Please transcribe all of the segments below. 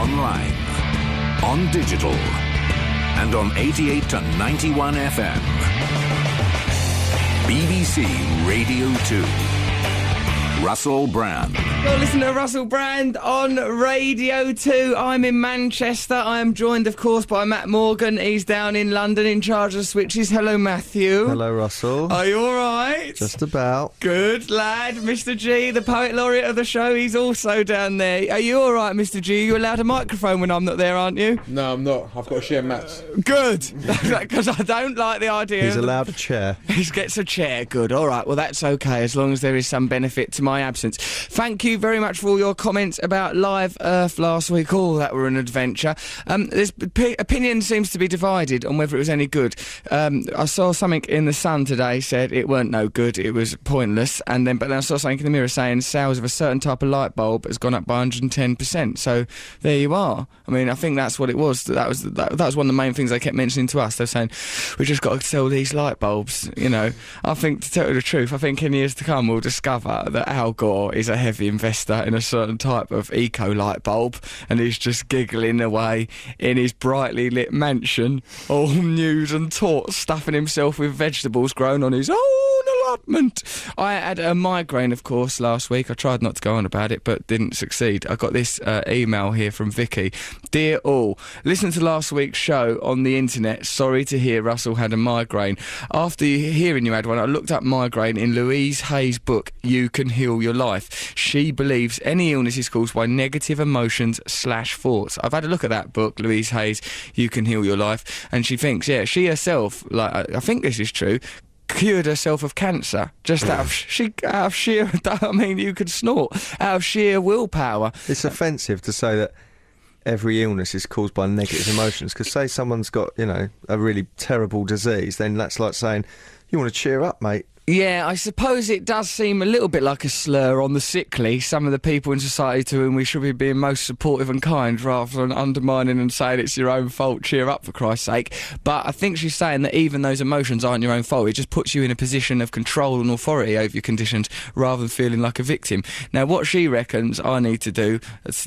online, on digital, and on 88 to 91 FM. BBC Radio 2. Russell Brand. You're listening to Russell Brand on Radio 2. I'm in Manchester. I am joined, of course, by Matt Morgan. He's down in London in charge of switches. Hello, Matthew. Hello, Russell. Are you all right? Just about. Good lad. Mr. G, the poet laureate of the show, he's also down there. Are you all right, Mr. G? You're allowed a microphone when I'm not there, aren't you? No, I'm not. I've got to share Matt's. Good. Because I don't like the idea. He's allowed a chair. He gets a chair. Good. All right. Well, that's okay, as long as there is some benefit to my absence. Thank you very much for all your comments about Live Earth last week. Oh, that were an adventure. Opinion seems to be divided on whether it was any good. I saw something in The Sun today said it weren't no good, it was pointless, but then I saw something in the Mirror saying sales of a certain type of light bulb has gone up by 110%. So there you are. I mean, I think that's what it was. That was one of the main things they kept mentioning to us. They're saying we just got to sell these light bulbs. You know, I think, to tell you the truth, I think in years to come we'll discover that Al Gore is a heavy investor in a certain type of eco light bulb, and he's just giggling away in his brightly lit mansion, all nude and taut, stuffing himself with vegetables grown on his own allotment. I had a migraine, of course, last week. I tried not to go on about it, but didn't succeed. I got this email here from Vicky. Dear all, listen to last week's show on the internet. Sorry to hear Russell had a migraine. After hearing you had one, I looked up migraine in Louise Hay's book, You Can Heal Your Life. She believes any illness is caused by negative emotions / thoughts. I've had a look at that book, Louise Hay's You Can Heal Your Life, and she thinks, yeah, she herself, like, I think this is true, cured herself of cancer just out of sheer, I mean, you could snort, out of sheer willpower. It's offensive to say that every illness is caused by negative emotions, because say someone's got, you know, a really terrible disease, then that's like saying, you want to cheer up, mate. Yeah, I suppose it does seem a little bit like a slur on the sickly, some of the people in society to whom we should be being most supportive and kind, rather than undermining and saying it's your own fault, cheer up for Christ's sake. But I think she's saying that even those emotions aren't your own fault. It just puts you in a position of control and authority over your conditions rather than feeling like a victim. Now, what she reckons I need to do,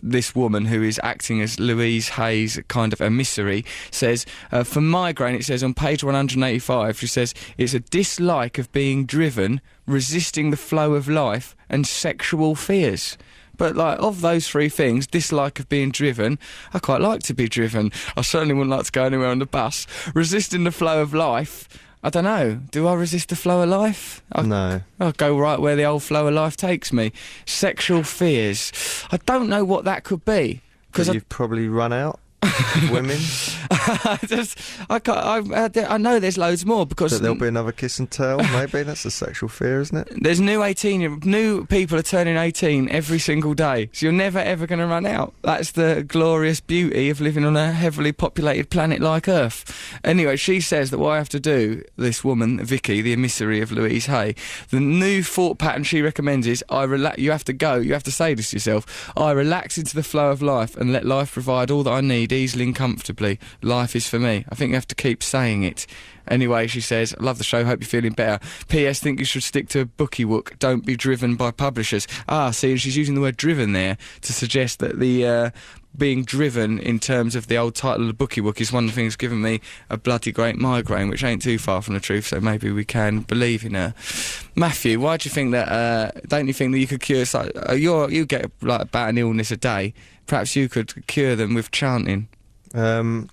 this woman who is acting as Louise Hay's kind of emissary, says, for migraine, it says on page 185, she says, it's a dislike of being driven, resisting the flow of life, and sexual fears. But, like, of those three things, dislike of being driven, I quite like to be driven. I certainly wouldn't like to go anywhere on the bus. Resisting the flow of life, I don't know. Do I resist the flow of life? No. I'll go right where the old flow of life takes me. Sexual fears. I don't know what that could be. Because you've probably run out. Women. I know there's loads more, because there'll be another kiss and tell. Maybe that's a sexual fear, isn't it? There's new people are turning 18 every single day, so you're never ever going to run out. That's the glorious beauty of living on a heavily populated planet like Earth. Anyway, she says that what I have to do, this woman Vicky, the emissary of Louise Hay, the new thought pattern she recommends is you have to say this to yourself, I relax into the flow of life and let life provide all that I need easily and comfortably. Life is for me. I think you have to keep saying it. Anyway, she says, I love the show, hope you're feeling better. P.S. think you should stick to bookie-wook, don't be driven by publishers. See, and she's using the word driven there to suggest that the being driven in terms of the old title of bookie-wook is one of the things giving me a bloody great migraine, which ain't too far from the truth, so maybe we can believe in her. Matthew, why do you think that, don't you think that you could cure, you get like about an illness a day, perhaps you could cure them with chanting?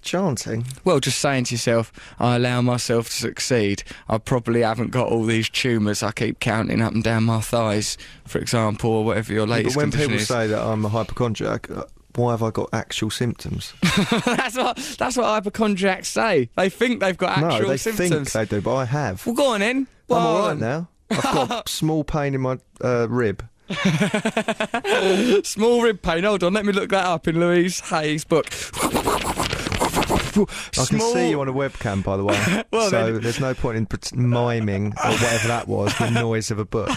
Chanting? Well, just saying to yourself, I allow myself to succeed. I probably haven't got all these tumours I keep counting up and down my thighs, for example, or whatever your latest condition is. But when people say that I'm a hypochondriac, why have I got actual symptoms? That's what hypochondriacs say. They think they've got actual symptoms. No, they think they do, but I have. Well, go on then. I'm all right now. I've got a small pain in my rib. Small rib pain. Hold on, let me look that up in Louise Hay's book. I can see you on a webcam, by the way. Well, so there's no point in miming or whatever that was, the noise of a book.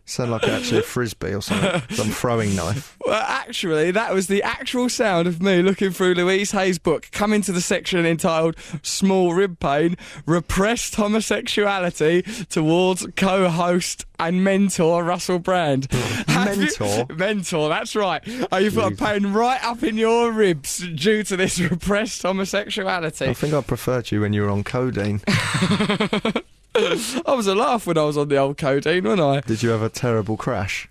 Sound like actually a frisbee or something, some throwing knife. Well, actually, that was the actual sound of me looking through Louise Hay's book, coming to the section entitled Small Rib Pain, Repressed Homosexuality Towards Co-Host and Mentor Russell Brand. Mentor? Mentor, that's right. You've got a pain right up in your ribs due to this repressed homosexuality. I think I preferred you when you were on codeine. I was a laugh when I was on the old codeine, wasn't I? Did you have a terrible crash?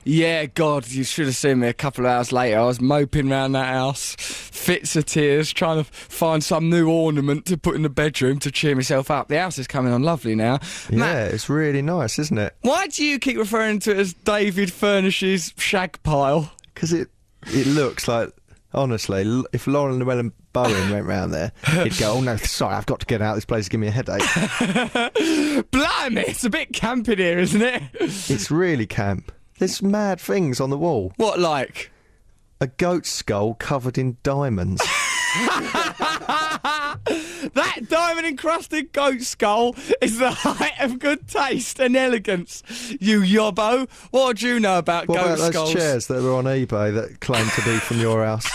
Yeah, God, you should have seen me a couple of hours later. I was moping around that house, fits of tears, trying to find some new ornament to put in the bedroom to cheer myself up. The house is coming on lovely now. Yeah, Matt, it's really nice, isn't it? why do you keep referring to it as David Furnish's shag pile? Because it looks like, honestly, if Lauren Llewellyn Bowen went round there, he'd go, oh no, sorry, I've got to get out, this place is giving me a headache. Blimey, it's a bit camp in here, isn't it? It's really camp. There's mad things on the wall. What, like? A goat skull covered in diamonds. That diamond-encrusted goat skull is the height of good taste and elegance, you yobbo. What do you know about What goat about those skulls? chairs that were on eBay that claim to be from your house?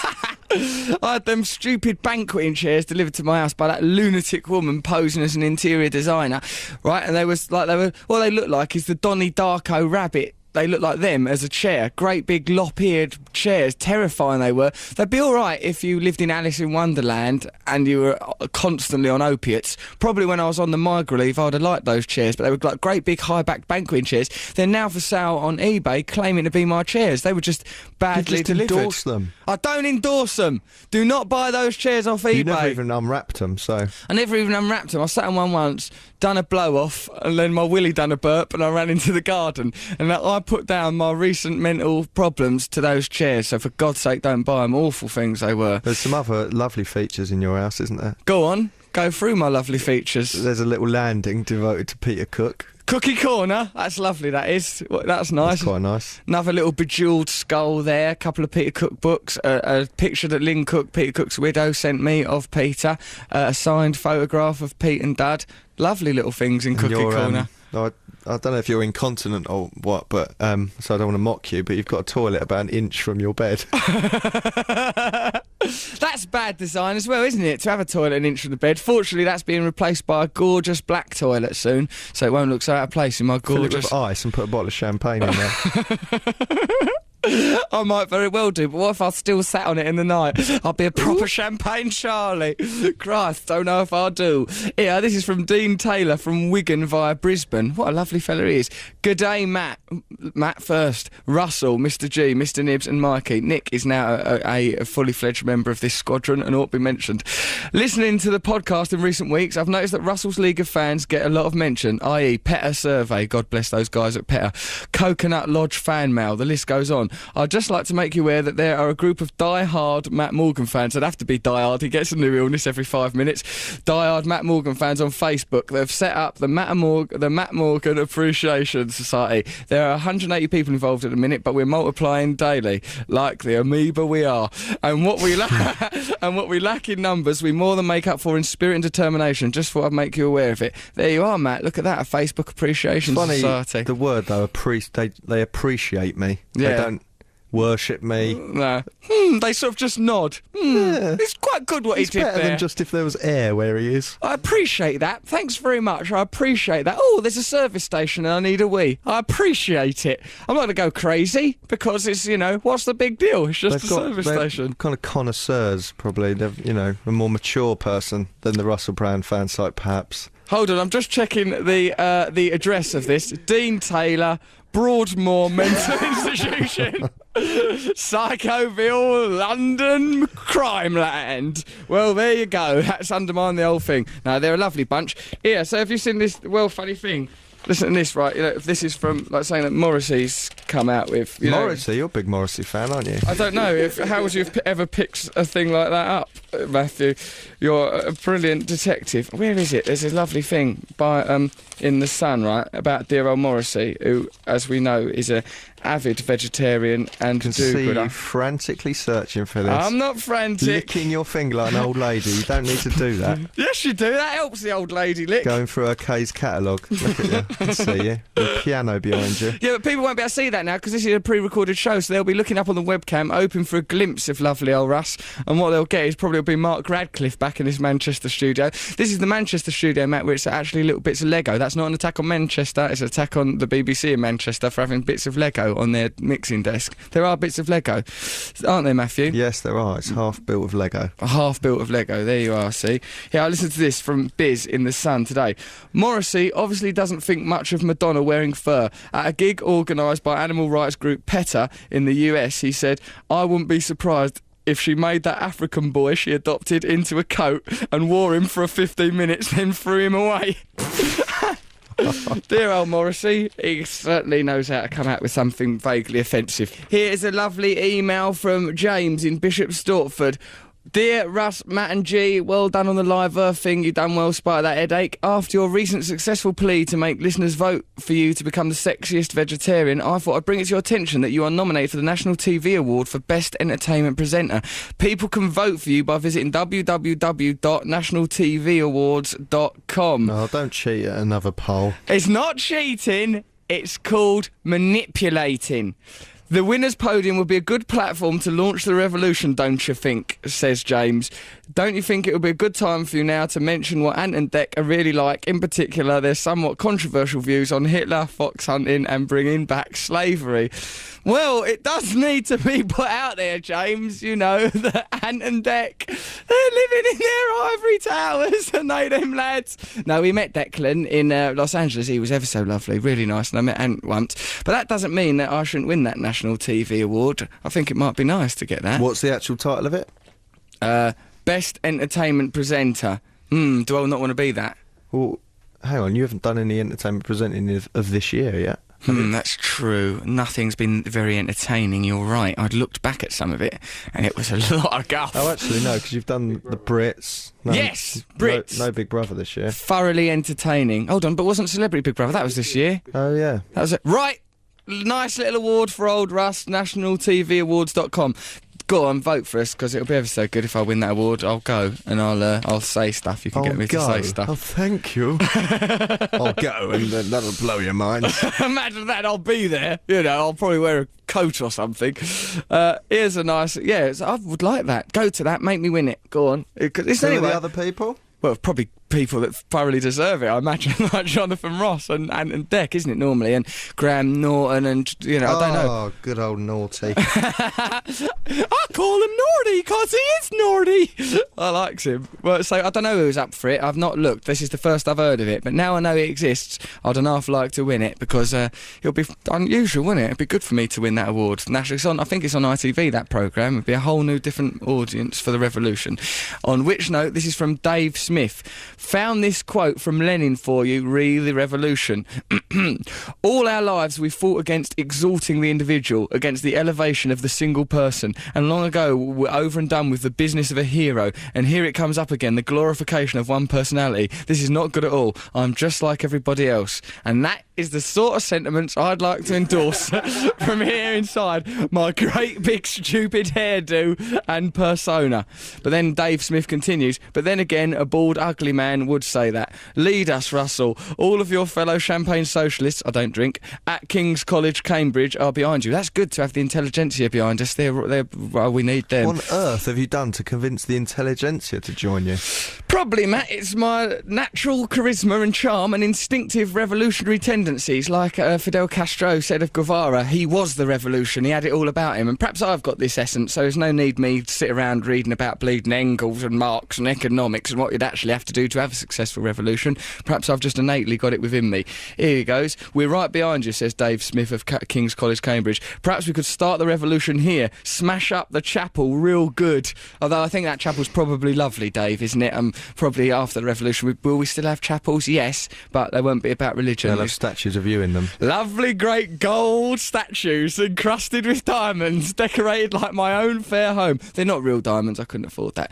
I had them stupid banqueting chairs delivered to my house by that lunatic woman posing as an interior designer, right? And they look like is the Donnie Darko rabbit. They look like them as a chair. Great big lop-eared chairs. Terrifying they were. They'd be all right if you lived in Alice in Wonderland and you were constantly on opiates. Probably when I was on the migrant leave, I'd have liked those chairs, but they were like great big high-backed banqueting chairs. They're now for sale on eBay, claiming to be my chairs. They were just badly You just delivered. endorse them. I don't endorse them. Do not buy those chairs off eBay. You never even unwrapped them, so... I never even unwrapped them. I sat on one once, done a blow-off, and then my willy done a burp, and I ran into the garden. And I put down my recent mental problems to those chairs, so for God's sake, don't buy them. Awful things they were. There's some other lovely features in your house, isn't there? Go on, go through my lovely features. There's a little landing devoted to Peter Cook. Cookie corner, that's lovely, that is. That's nice. That's quite nice. Another little bejewelled skull there, a couple of Peter Cook books, a picture that Lynn Cook, Peter Cook's widow, sent me of Peter, a signed photograph of Pete and Dad. Lovely little things in Cookie Corner. I don't know if you're incontinent or what, but so I don't want to mock you, but you've got a toilet about an inch from your bed. That's bad design as well, isn't it? To have a toilet an inch from the bed. Fortunately, that's being replaced by a gorgeous black toilet soon, so it won't look so out of place in my Fill it gorgeous... with ice and put a bottle of champagne in there. I might very well do, but what if I still sat on it in the night? I'll be a proper champagne Charlie. Christ, don't know if I do. Yeah, this is from Dean Taylor from Wigan via Brisbane. What a lovely fella he is. Good day, Matt. Matt first. Russell, Mr. G, Mr. Nibs and Mikey. Nick is now a fully fledged member of this squadron and ought to be mentioned. Listening to the podcast in recent weeks, I've noticed that Russell's League of Fans get a lot of mention, i.e. PETA Survey, God bless those guys at PETA, Coconut Lodge fan mail, the list goes on. I'd just like to make you aware that there are a group of die-hard Matt Morgan fans. They'd have to be die-hard. He gets a new illness every 5 minutes. Die-hard Matt Morgan fans on Facebook. They've set up the Matt Morgan Appreciation Society. There are 180 people involved at the minute, but we're multiplying daily, like the amoeba we are. And what we lack in numbers, we more than make up for in spirit and determination. Just thought I'd make you aware of it. There you are, Matt. Look at that, a Facebook Appreciation Society. The word though, they appreciate me. Yeah. They don't worship me. No. They sort of just nod. Yeah. It's quite good what It's he did better there. than just if there was air where he is. I appreciate that. Thanks very much. I appreciate that. Oh, there's a service station and I need a wee. I appreciate it. I'm not going to go crazy because it's, what's the big deal? It's just a service station. Kind of connoisseurs, probably. They're, a more mature person than the Russell Brand fan site, perhaps. Hold on, I'm just checking the address of this. Dean Taylor, Broadmoor Mental Institution, Psychoville, London, Crime Land. Well, there you go. That's undermined the whole thing. No, they're a lovely bunch. Yeah, so have you seen this, funny thing? Listen to this, right? If this is from, saying that Morrissey's come out with... Morrissey, you're a big Morrissey fan, aren't you? I don't know. How would you have ever picked a thing like that up, Matthew? You're a brilliant detective. Where is it? There's a lovely thing by in The Sun, right, about dear old Morrissey, who, as we know, is a avid vegetarian and can see do-gooder. you frantically searching for this. I'm not frantic. Licking your finger like an old lady. You don't need to do that. Yes, you do. That helps the old lady lick. Going through her K's catalogue. Look at you. I can see you. The piano behind you. Yeah, but people won't be able to see that now because this is a pre-recorded show, so they'll be looking up on the webcam, hoping for a glimpse of lovely old Russ, and what they'll get is probably will be Mark Radcliffe back in his Manchester studio. This is the Manchester studio, Matt, where it's actually little bits of Lego. That's not an attack on Manchester, it's an attack on the BBC in Manchester for having bits of Lego on their mixing desk. There are bits of Lego, aren't there, Matthew? Yes, there are. It's half built of Lego. A half built of Lego, there you are, see. Yeah, I listened to this from Biz in The Sun today. Morrissey obviously doesn't think much of Madonna wearing fur. At a gig organised by animal rights group PETA in the US, he said, "I wouldn't be surprised if she made that African boy she adopted into a coat and wore him for 15 minutes, then threw him away." Dear old Morrissey, he certainly knows how to come out with something vaguely offensive. Here's a lovely email from James in Bishop Stortford. Dear Russ, Matt and G, well done on the Live Earth thing. You've done well spite of that headache. After your recent successful plea to make listeners vote for you to become the sexiest vegetarian, I thought I'd bring it to your attention that you are nominated for the National TV Award for Best Entertainment Presenter. People can vote for you by visiting www.nationaltvawards.com. No, don't cheat at another poll. It's not cheating, it's called manipulating. The winner's podium would be a good platform to launch the revolution, don't you think, says James. Don't you think it would be a good time for you now to mention what Ant and Dec are really like? In particular, their somewhat controversial views on Hitler, fox hunting and bringing back slavery. Well, it does need to be put out there, James, you know, that Ant and Dec, they're living in their ivory towers, and they them lads. No, we met Declan in Los Angeles. He was ever so lovely, really nice, and I met Ant once. But that doesn't mean that I shouldn't win that National TV Award. I think it might be nice to get that. What's the actual title of it? Best Entertainment Presenter. Do I not want to be that? Well, hang on, you haven't done any entertainment presenting of this year yet. That's true. Nothing's been very entertaining, you're right. I'd looked back at some of it, and it was a lot of guff. Oh, actually, no, because you've done the Brits. No, Yes, Brits. No Big Brother this year. Thoroughly entertaining. Hold on, but wasn't Celebrity Big Brother? That was this year. Oh, yeah. That was it. Right. Nice little award for old Russ, nationaltvawards.com. Go on, vote for us, because it'll be ever so good if I win that award. I'll go, and I'll say stuff. You can get me to say stuff. Oh, thank you. I'll go, and that'll blow your mind. Imagine that, I'll be there. You know, I'll probably wear a coat or something. Here's a nice... Yeah, I would like that. Go to that, make me win it. Go on. It's Who are anyway. the other people? Well, probably people that thoroughly deserve it, I imagine, like Jonathan Ross and Dec, isn't it, normally? And Graham Norton and, you know, I don't know. Oh, good old Naughty. I call him Norty because he is naughty. I likes him. Well, so I don't know who's up for it. I've not looked. This is the first I've heard of it. But now I know it exists, I'd enough like to win it because it'll be unusual, wouldn't it? It'd be good for me to win that award. I think it's on ITV, that programme. It'd be a whole new different audience for the revolution. On which note, this is from Dave Smith. Found this quote from Lenin for you, re the revolution. All our lives we fought against exalting the individual, against the elevation of the single person, and long ago we're over and done with the business of a hero, and here it comes up again, the glorification of one personality. This is not good at all. I'm just like everybody else. And that is the sort of sentiments I'd like to endorse from here inside my great big stupid hairdo and persona. But then Dave Smith continues, but then again a bald ugly man would say that. Lead us, Russell. All of your fellow champagne socialists, I don't drink, at King's College, Cambridge are behind you. That's good to have the intelligentsia behind us. Well, we need them. What on earth have you done to convince the intelligentsia to join you? Probably, Matt, it's my natural charisma and charm and instinctive revolutionary tendencies. Like Fidel Castro said of Guevara, he was the revolution, he had it all about him. And perhaps I've got this essence, so there's no need me to sit around reading about bleeding Engels and Marx and economics and what you'd actually have to do to have a successful revolution. Perhaps I've just innately got it within me. Here he goes. We're right behind you, says Dave Smith of King's College, Cambridge. Perhaps we could start the revolution here, smash up the chapel real good. Although I think that chapel's probably lovely, Dave, isn't it? Probably after the revolution. Will we still have chapels? Yes, but they won't be about religion. They'll have statues of you in them. Lovely great gold statues encrusted with diamonds, decorated like my own fair home. They're not real diamonds, I couldn't afford that.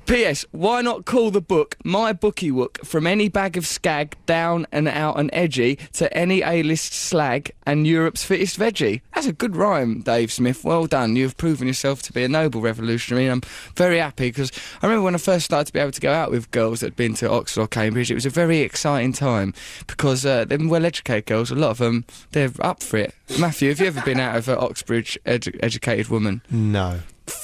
P.S. Why not call the book My bookie wook from any bag of skag down and out and edgy to any A-list slag and Europe's fittest veggie. That's a good rhyme, Dave Smith. Well done. You've proven yourself to be a noble revolutionary, and I'm very happy because I remember when I first started to be able to go out with girls that had been to Oxford or Cambridge, it was a very exciting time because them well-educated girls, a lot of them, they're up for it. Matthew, have you ever been out with an Oxbridge educated woman? No.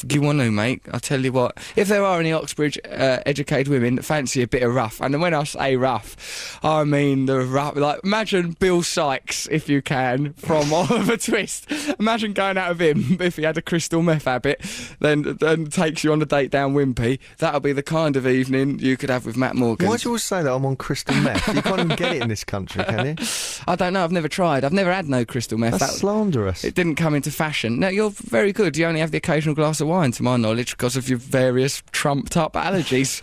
You want to, mate? I'll tell you what. If there are any Oxbridge educated women that fancy a bit of rough, and when I say rough, I mean the rough. Like, imagine Bill Sykes, if you can, from Oliver Twist. Imagine going out with him if he had a crystal meth habit, then takes you on a date down Wimpy. That'll be the kind of evening you could have with Matt Morgan. Why do you always say that I'm on crystal meth? You can't even get it in this country, can you? I don't know. I've never tried. I've never had no crystal meth. That's slanderous. It didn't come into fashion. No, you're very good. You only have the occasional glass of wine, to my knowledge, because of your various trumped-up allergies.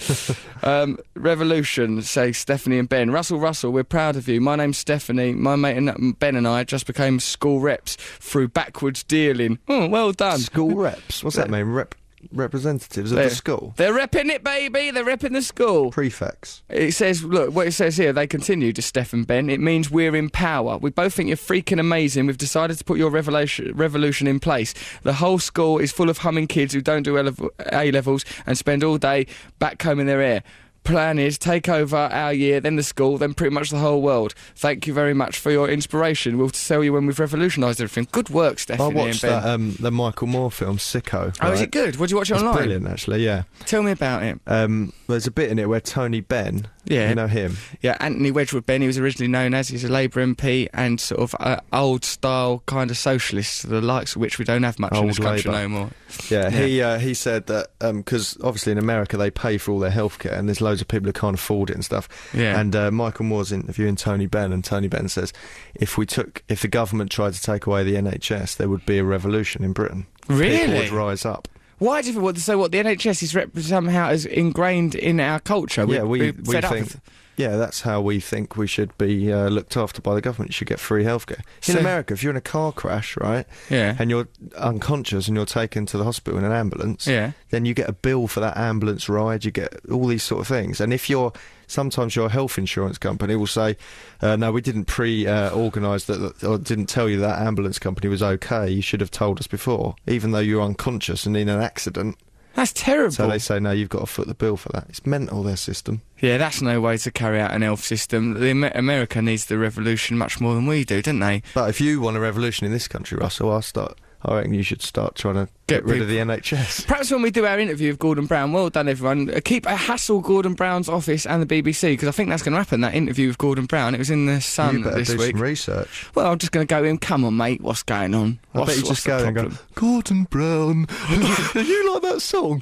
Revolution, say Stephanie and Ben. Russell, we're proud of you. My name's Stephanie. My mate Ben and I just became school reps through backwards dealing. Oh, well done. School reps? What's that mean? Representatives of the school? They're repping it, baby. They're repping the school. Prefects. It says, look, what it says here, they continue to Steph and Ben. It means we're in power. We both think you're freaking amazing. We've decided to put your revolution in place. The whole school is full of humming kids who don't do A-levels and spend all day back home in their hair. Plan is take over our year, then the school, then pretty much the whole world. Thank you very much for your inspiration. We'll tell you when we've revolutionised everything. Good work, Stephanie and Ben. I watched that, the Michael Moore film, Sicko. Oh, is it good? What did you watch it It's online? brilliant, actually, yeah. Tell me about it. There's a bit in it where Tony Benn, Yeah. you know him? Yeah, Anthony Wedgwood Benn, he was originally known as. He's a Labour MP and sort of old-style kind of socialist, the likes of which we don't have much in this country no more. Yeah, he said that, because obviously in America they pay for all their healthcare and there's loads of people who can't afford it and stuff. Yeah. And Michael Moore's interviewing Tony Benn, and Tony Benn says, if the government tried to take away the NHS, there would be a revolution in Britain. Really? People would rise up. Why do you think, so what, the NHS is somehow as ingrained in our culture? We fed up think... with- Yeah, that's how we think we should be looked after by the government. You should get free healthcare. In So- America, if you're in a car crash, right, Yeah. and you're unconscious and you're taken to the hospital in an ambulance, Yeah. then you get a bill for that ambulance ride, you get all these sort of things. And if sometimes your health insurance company will say, no, we didn't organise that, or didn't tell you that ambulance company was okay, you should have told us before, even though you're unconscious and in an accident. That's terrible. So they say, no, you've got to foot the bill for that. It's mental, their system. Yeah, that's no way to carry out an health system. America needs the revolution much more than we do, don't they? But if you want a revolution in this country, Russell, I reckon you should start trying to get rid of the NHS. Perhaps when we do our interview with Gordon Brown, well done everyone, hassle Gordon Brown's office and the BBC, because I think that's going to happen, that interview with Gordon Brown. It was in the Sun You better this do week. some research. Well, I'm just going to go in, come on mate, what's going on? I bet you just go and go, Gordon Brown, you like that song?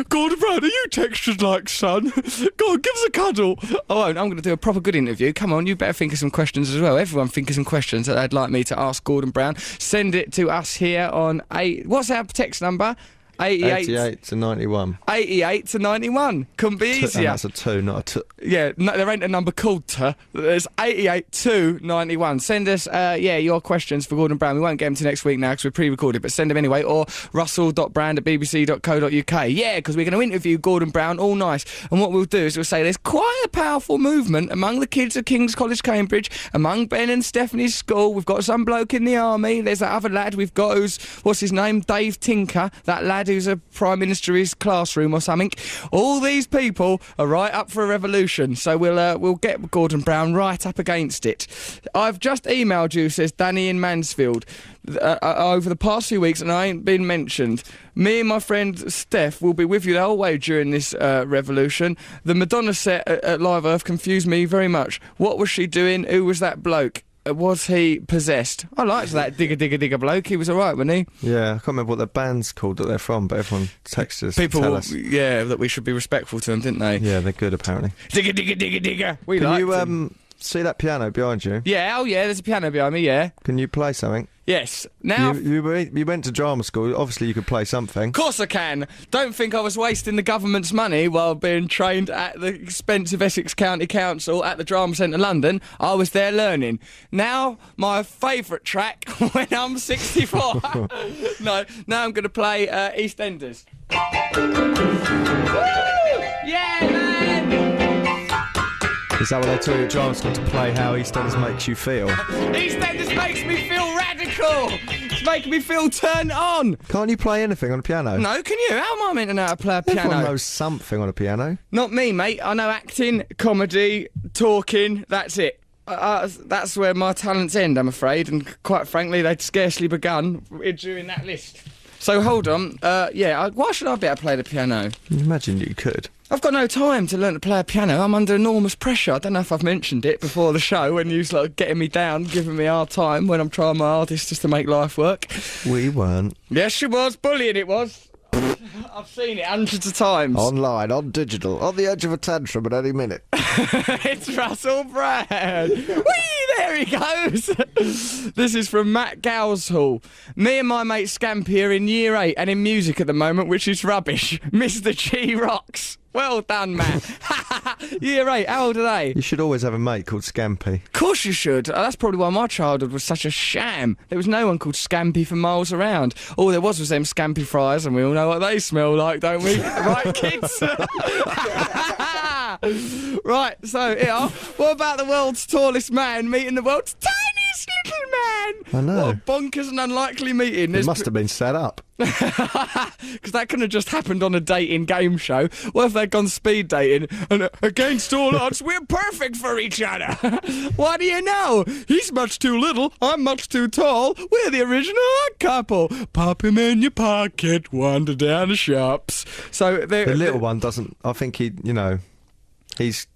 Gordon Brown, are you textured like Sun? Go on, give us a cuddle. I won't, I'm going to do a proper good interview. Come on, you better think of some questions as well. Everyone think of some questions that they'd like me to ask Gordon Brown. Send it to us here on what's our text number? 88 to 91. 88 to 91. Couldn't be And easier. that's a 2, not a 2. Yeah, no, there ain't a number called to. There's 88 to 91. Send us, your questions for Gordon Brown. We won't get them to next week now because we're pre-recorded, but send them anyway. Or russell.brand@bbc.co.uk. Yeah, because we're going to interview Gordon Brown all nice. And what we'll do is we'll say there's quite a powerful movement among the kids at King's College, Cambridge, among Ben and Stephanie's school. We've got some bloke in the army. There's that other lad we've got who's, what's his name? Dave Tinker. That lad who's a Prime Minister in his classroom or something. All these people are right up for a revolution, so we'll get Gordon Brown right up against it. I've just emailed you, says Danny in Mansfield, over the past few weeks, and I ain't been mentioned. Me and my friend Steph will be with you the whole way during this revolution. The Madonna set at Live Earth confused me very much. What was she doing? Who was that bloke? Was he possessed? I liked that digger bloke. He was alright, wasn't he? Yeah, I can't remember what the band's called that they're from, but everyone texted us to People, tell us. yeah, that we should be respectful to them, didn't they? Yeah, they're good, apparently. Digger. We Can liked you him. see that piano behind you? Yeah, oh yeah, there's a piano behind me, yeah. Can you play something? Yes. Now... You went to drama school, obviously you could play something. Of course I can. Don't think I was wasting the government's money while being trained at the expensive Essex County Council at the Drama Centre London. I was there learning. Now, my favourite track when I'm 64. No, now I'm going to play EastEnders. Woo! Yeah, man! Is that what they tell you at drama school, to play how EastEnders makes you feel? EastEnders makes me feel radical. It's making me feel turned on. Can't you play anything on a piano? No, can you? How am I meant to know how to play a piano? Everyone knows something on a piano. Not me, mate. I know acting, comedy, talking, that's it. That's where my talents end, I'm afraid, and quite frankly, they'd scarcely begun during that list. So hold on, why should I be able to play the piano? Imagine you could. I've got no time to learn to play a piano. I'm under enormous pressure. I don't know if I've mentioned it before the show when you're like getting me down, giving me hard time when I'm trying my hardest just to make life work. We weren't. Yes, she was. Bullying it was. I've seen it hundreds of times. Online, on digital, on the edge of a tantrum at any minute. It's Russell Brand. Whee! There he goes. This is from Matt Gowshall. Me and my mate Scampy are in year 8 and in music at the moment, which is rubbish. Mr. G rocks. Well done, Matt. Year 8, how old are they? You should always have a mate called Scampy. Of course you should. That's probably why my childhood was such a sham. There was no one called Scampy for miles around. All there was them Scampy fries, and we all know what they smell like, don't we? Right, kids? Right, so, yeah, what about the world's tallest man meeting the world's tiniest little man? I know. What a bonkers and unlikely meeting. It must have been set up. Because that couldn't have just happened on a dating game show. What if they'd gone speed dating and against all odds we're perfect for each other? What do you know? He's much too little, I'm much too tall. We're the original odd couple. Pop him in your pocket, wander down the shops. So the little one doesn't. I think he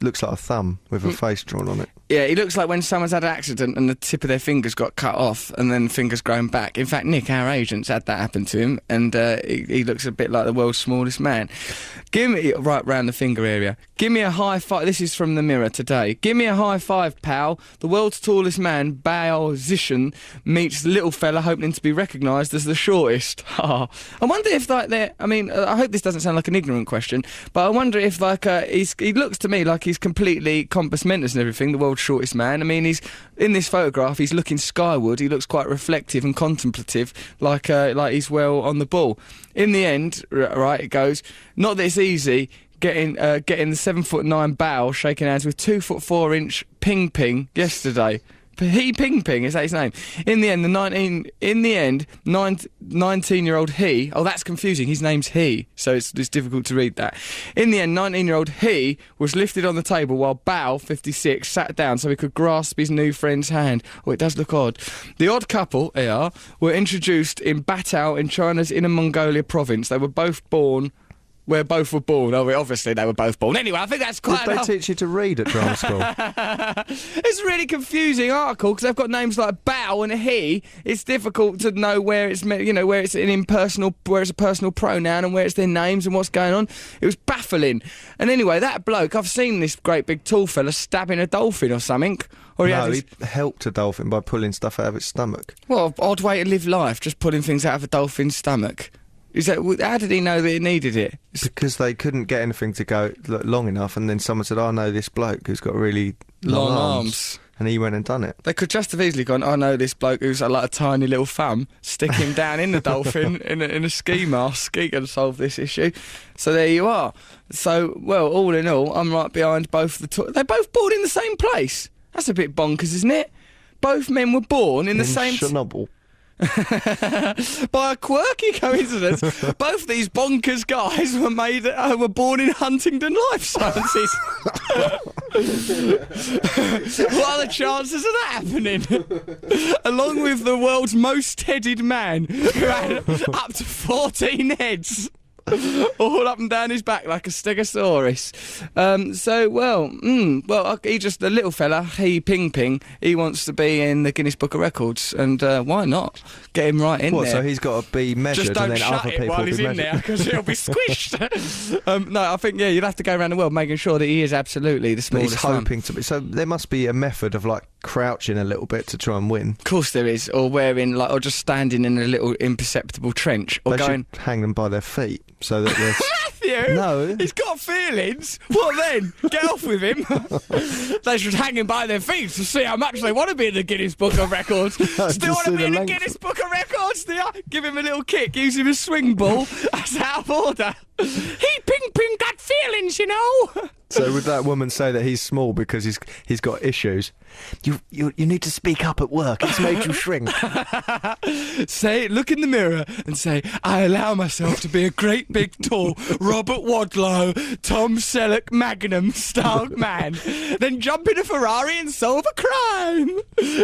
looks like a thumb with a face drawn on it. Yeah, he looks like when someone's had an accident and the tip of their fingers got cut off and then fingers grown back. In fact, Nick, our agent's had that happen to him, and he looks a bit like the world's smallest man. Give me, right round the finger area, give me a high five. This is from the Mirror today. Give me a high five, pal. The world's tallest man, Bao Zishan, meets the little fella hoping to be recognised as the shortest. I wonder if, like, they're... I mean, I hope this doesn't sound like an ignorant question, but I wonder if, like, he looks to me like he's completely compass mentis and everything, the world's shortest man. I mean, he's in this photograph, he's looking skyward, he looks quite reflective and contemplative, like he's well on the ball. In the end, right, it goes, not that it's easy getting the 7'9" Bao shaking hands with 2'4" Ping Ping yesterday. He Ping Ping, is that his name? In the end, 19-year-old he. Oh, that's confusing. His name's he, so it's difficult to read that. In the end, 19-year-old he was lifted on the table while Bao, 56, sat down so he could grasp his new friend's hand. Oh, it does look odd. The odd couple, here, were introduced in Batao in China's Inner Mongolia province. They were both born. Where both were born. Oh, obviously they were both born. Anyway, I think that's quite Did they teach you to read at drama school? It's a really confusing article because they've got names like Bao and he. It's difficult to know where it's, where it's an impersonal, where it's a personal pronoun and where it's their names and what's going on. It was baffling. And anyway, that bloke, I've seen this great big tall fella stabbing a dolphin or something. Or he helped a dolphin by pulling stuff out of its stomach. What an odd way to live life, just pulling things out of a dolphin's stomach. How did he know that it needed it? Because they couldn't get anything to go long enough, and then someone said, I know this bloke who's got really long arms. And he went and done it. They could just have easily gone, I know this bloke who's like a tiny little thumb, stick him down in the dolphin in a ski mask. He can solve this issue. So there you are. So, well, all in all, I'm right behind both they're both born in the same place. That's a bit bonkers, isn't it? Both men were born in the same... Chernobyl. By a quirky coincidence, both these bonkers guys were born in Huntingdon Life Sciences. What are the chances of that happening? Along with the world's most headed man, who had up to 14 heads. All up and down his back like a stegosaurus. He just, the little fella, he Ping Ping, he wants to be in the Guinness Book of Records, and why not? Get him right in there. So he's got to be measured, just don't and then shut other it people while will he's be in measured. there, because he'll be squished. No, I think, you'd have to go around the world making sure that he is absolutely the But smallest he's one. hoping to be. So there must be a method of, like, crouching a little bit to try and win. Of course there is, or or just standing in a little imperceptible trench, or They going... should hang them by their feet, so that they're... Matthew! No. He's got feelings. What then? Get off with him. They should hang him by their feet to see how much they want to be in the Guinness Book of Records. Still want to be in the Guinness Book of Records, do you? Give him a little kick, use him as swing ball. That's out of order. He Ping Ping got feelings, you know. So would that woman say that he's small because he's got issues? You need to speak up at work. It's made you shrink. Look in the mirror and say, I allow myself to be a great big tall Robert Wadlow, Tom Selleck Magnum style man. Then jump in a Ferrari and solve a crime.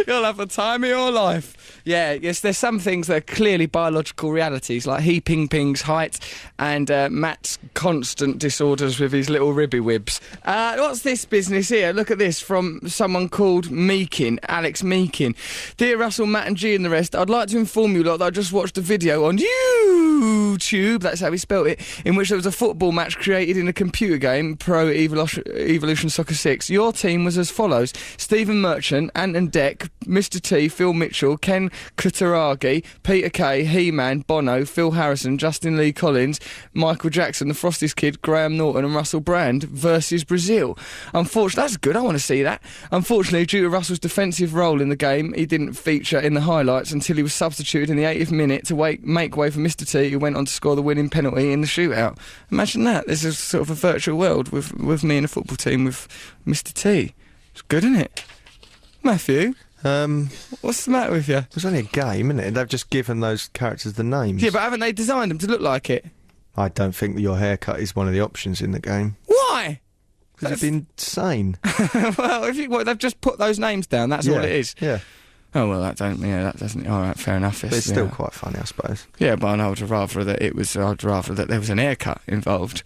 You'll have the time of your life. Yeah, yes, there's some things that are clearly biological realities, like He Ping Ping's height and Matt's constant disorders with his little ribby wibs. What's this business here? Look at this from someone called Meakin, Alex Meakin. Dear Russell, Matt and G and the rest, I'd like to inform you lot that I just watched a video on YouTube, that's how he spelt it, in which there was a football match created in a computer game, Pro Evolution Soccer 6. Your team was as follows: Stephen Merchant, Anton Deck, Mr T, Phil Mitchell, Ken Kutaragi, Peter Kay, He-Man, Bono, Phil Harrison, Justin Lee Collins, Michael Jackson, the Frosty's Kid, Graham Norton and Russell Brand versus Brazil. Unfortunately, that's good, I want to see that. Unfortunately, due to Russell's defensive role in the game, he didn't feature in the highlights until he was substituted in the 80th minute to make way for Mr T, who went on to score the winning penalty in the shootout. Imagine that. This is sort of a virtual world with me in a football team with Mr T. It's good, isn't it? Matthew? What's the matter with you? It was only a game, isn't it? They've just given those characters the names. Yeah, but haven't they designed them to look like it? I don't think that your haircut is one of the options in the game. Why? Because it'd be insane. Well, they've just put those names down, that's all it is. Yeah. Oh, well, that doesn't... All right, fair enough. But it's still quite funny, I suppose. Yeah, but I'd rather that there was an haircut involved.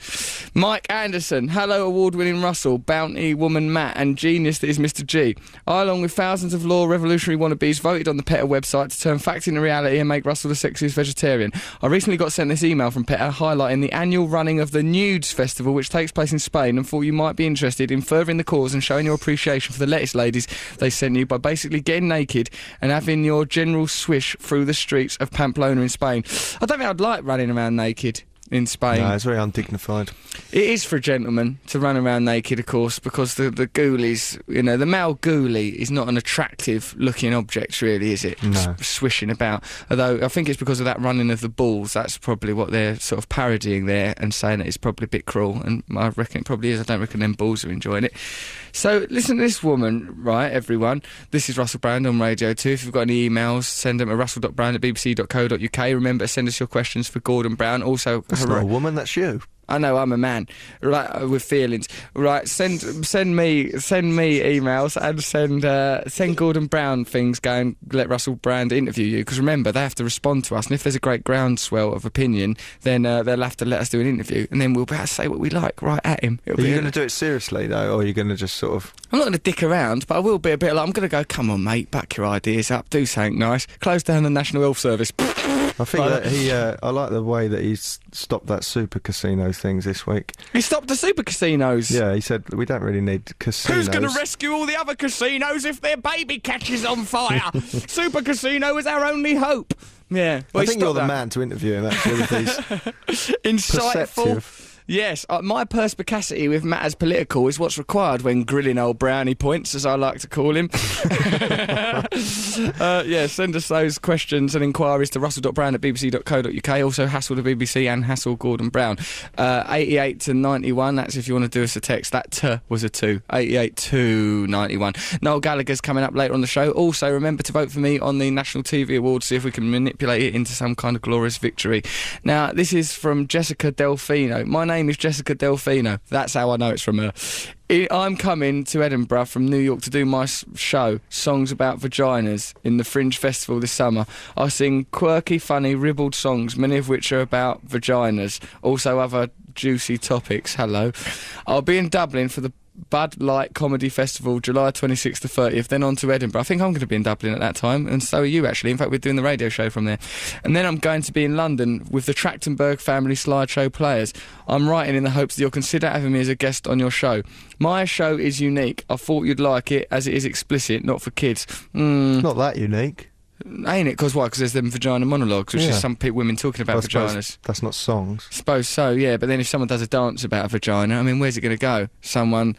Mike Anderson, hello award-winning Russell, bounty woman Matt, and genius that is Mr G. I, along with thousands of law revolutionary wannabes, voted on the PETA website to turn fact into reality and make Russell the sexiest vegetarian. I recently got sent this email from PETA highlighting the annual running of the Nudes Festival, which takes place in Spain, and thought you might be interested in furthering the cause and showing your appreciation for the lettuce ladies they sent you by basically getting naked and having your general swish through the streets of Pamplona in Spain. I don't think I'd like running around naked in Spain. No, it's very undignified. It is for a gentleman to run around naked, of course, because the ghoulies, the male ghoulie is not an attractive looking object, really, is it? No. Swishing about. Although I think it's because of that running of the balls, that's probably what they're sort of parodying there and saying that it's probably a bit cruel, and I reckon it probably is. I don't reckon them balls are enjoying it. So listen to this woman, right, everyone. This is Russell Brand on Radio 2. If you've got any emails, send them to russell.brand@bbc.co.uk. Remember to send us your questions for Gordon Brown. Also, that's not a woman, that's you. I know, I'm a man, right, with feelings. Right, send me emails and send Gordon Brown things going, let Russell Brand interview you, because remember, they have to respond to us, and if there's a great groundswell of opinion, then they'll have to let us do an interview, and then we'll be able to say what we like right at him. Are you going to do it seriously, though, or are you going to just sort of... I'm not going to dick around, but I will be a bit like, I'm going to go, come on, mate, back your ideas up, do something nice, close down the National Health Service. I think that I like the way that he's stopped that super casino things this week. He stopped the super casinos? Yeah, he said we don't really need casinos. Who's going to rescue all the other casinos if their baby catches on fire? Super casino is our only hope. Yeah. Well, I think you're the man to interview him, actually, with these insightful... perceptive. Yes, my perspicacity with matters political is what's required when grilling old brownie points, as I like to call him. Yeah, send us those questions and inquiries to russell.brown@bbc.co.uk. Also, hassle the BBC and hassle Gordon Brown. 88 to 91, that's if you want to do us a text. That T was a 2. 88 to 91. Noel Gallagher's coming up later on the show. Also, remember to vote for me on the National TV Awards, see if we can manipulate it into some kind of glorious victory. Now, this is from Jessica Delfino. My name is Jessica Delfino. That's how I know it's from her. I'm coming to Edinburgh from New York to do my show, Songs About Vaginas, in the Fringe Festival this summer. I sing quirky, funny, ribald songs, many of which are about vaginas. Also other juicy topics. Hello. I'll be in Dublin for the Bud Light Comedy Festival, July 26th to 30th, then on to Edinburgh. I think I'm going to be in Dublin at that time, and so are you, actually. In fact, we're doing the radio show from there. And then I'm going to be in London with the Trachtenberg Family Slideshow Players. I'm writing in the hopes that you'll consider having me as a guest on your show. My show is unique. I thought you'd like it, as it is explicit, not for kids. Not that unique. Ain't it? Because why? Because there's them vagina monologues, which is some women talking about vaginas. That's not songs. Suppose so, yeah. But then if someone does a dance about a vagina, I mean, where's it going to go? Someone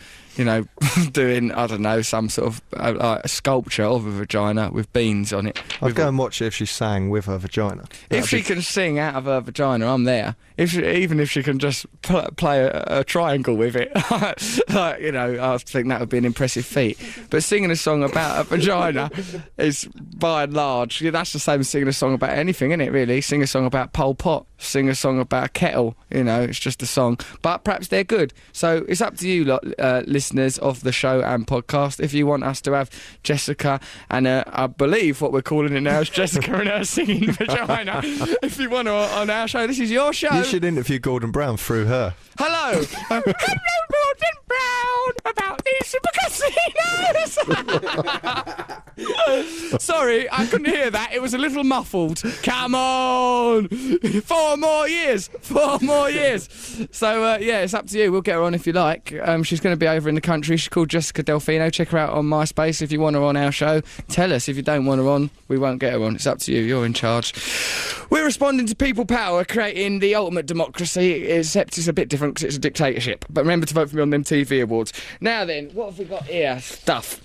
doing, I don't know, some sort of like a sculpture of a vagina with beans on it. I'd go and watch it if she sang with her vagina. If she can sing out of her vagina, I'm there. Even if she can just play a triangle with it, like, I think that would be an impressive feat. But singing a song about a vagina is, by and large, that's the same as singing a song about anything, isn't it, really? Sing a song about Pol Pot, sing a song about a kettle, it's just a song. But perhaps they're good. So it's up to you lot, listeners of the show and podcast, if you want us to have Jessica and I believe what we're calling it now is Jessica and her singing vagina. If you want her on our show, this is your show. You should interview Gordon Brown through her. Hello. Hello, Gordon Brown, about these casinos. Sorry, I couldn't hear that. It was a little muffled. Come on. 4 more years. 4 more years. So, it's up to you. We'll get her on if you like. She's going to be over in the country. She's called Jessica Delfino. Check her out on MySpace if you want her on our show. Tell us. If you don't want her on, we won't get her on. It's up to you. You're in charge. We're responding to people power, creating the ultimate democracy, except it's a bit different because it's a dictatorship. But remember to vote for me on them TV awards. Now then, what have we got here? Stuff.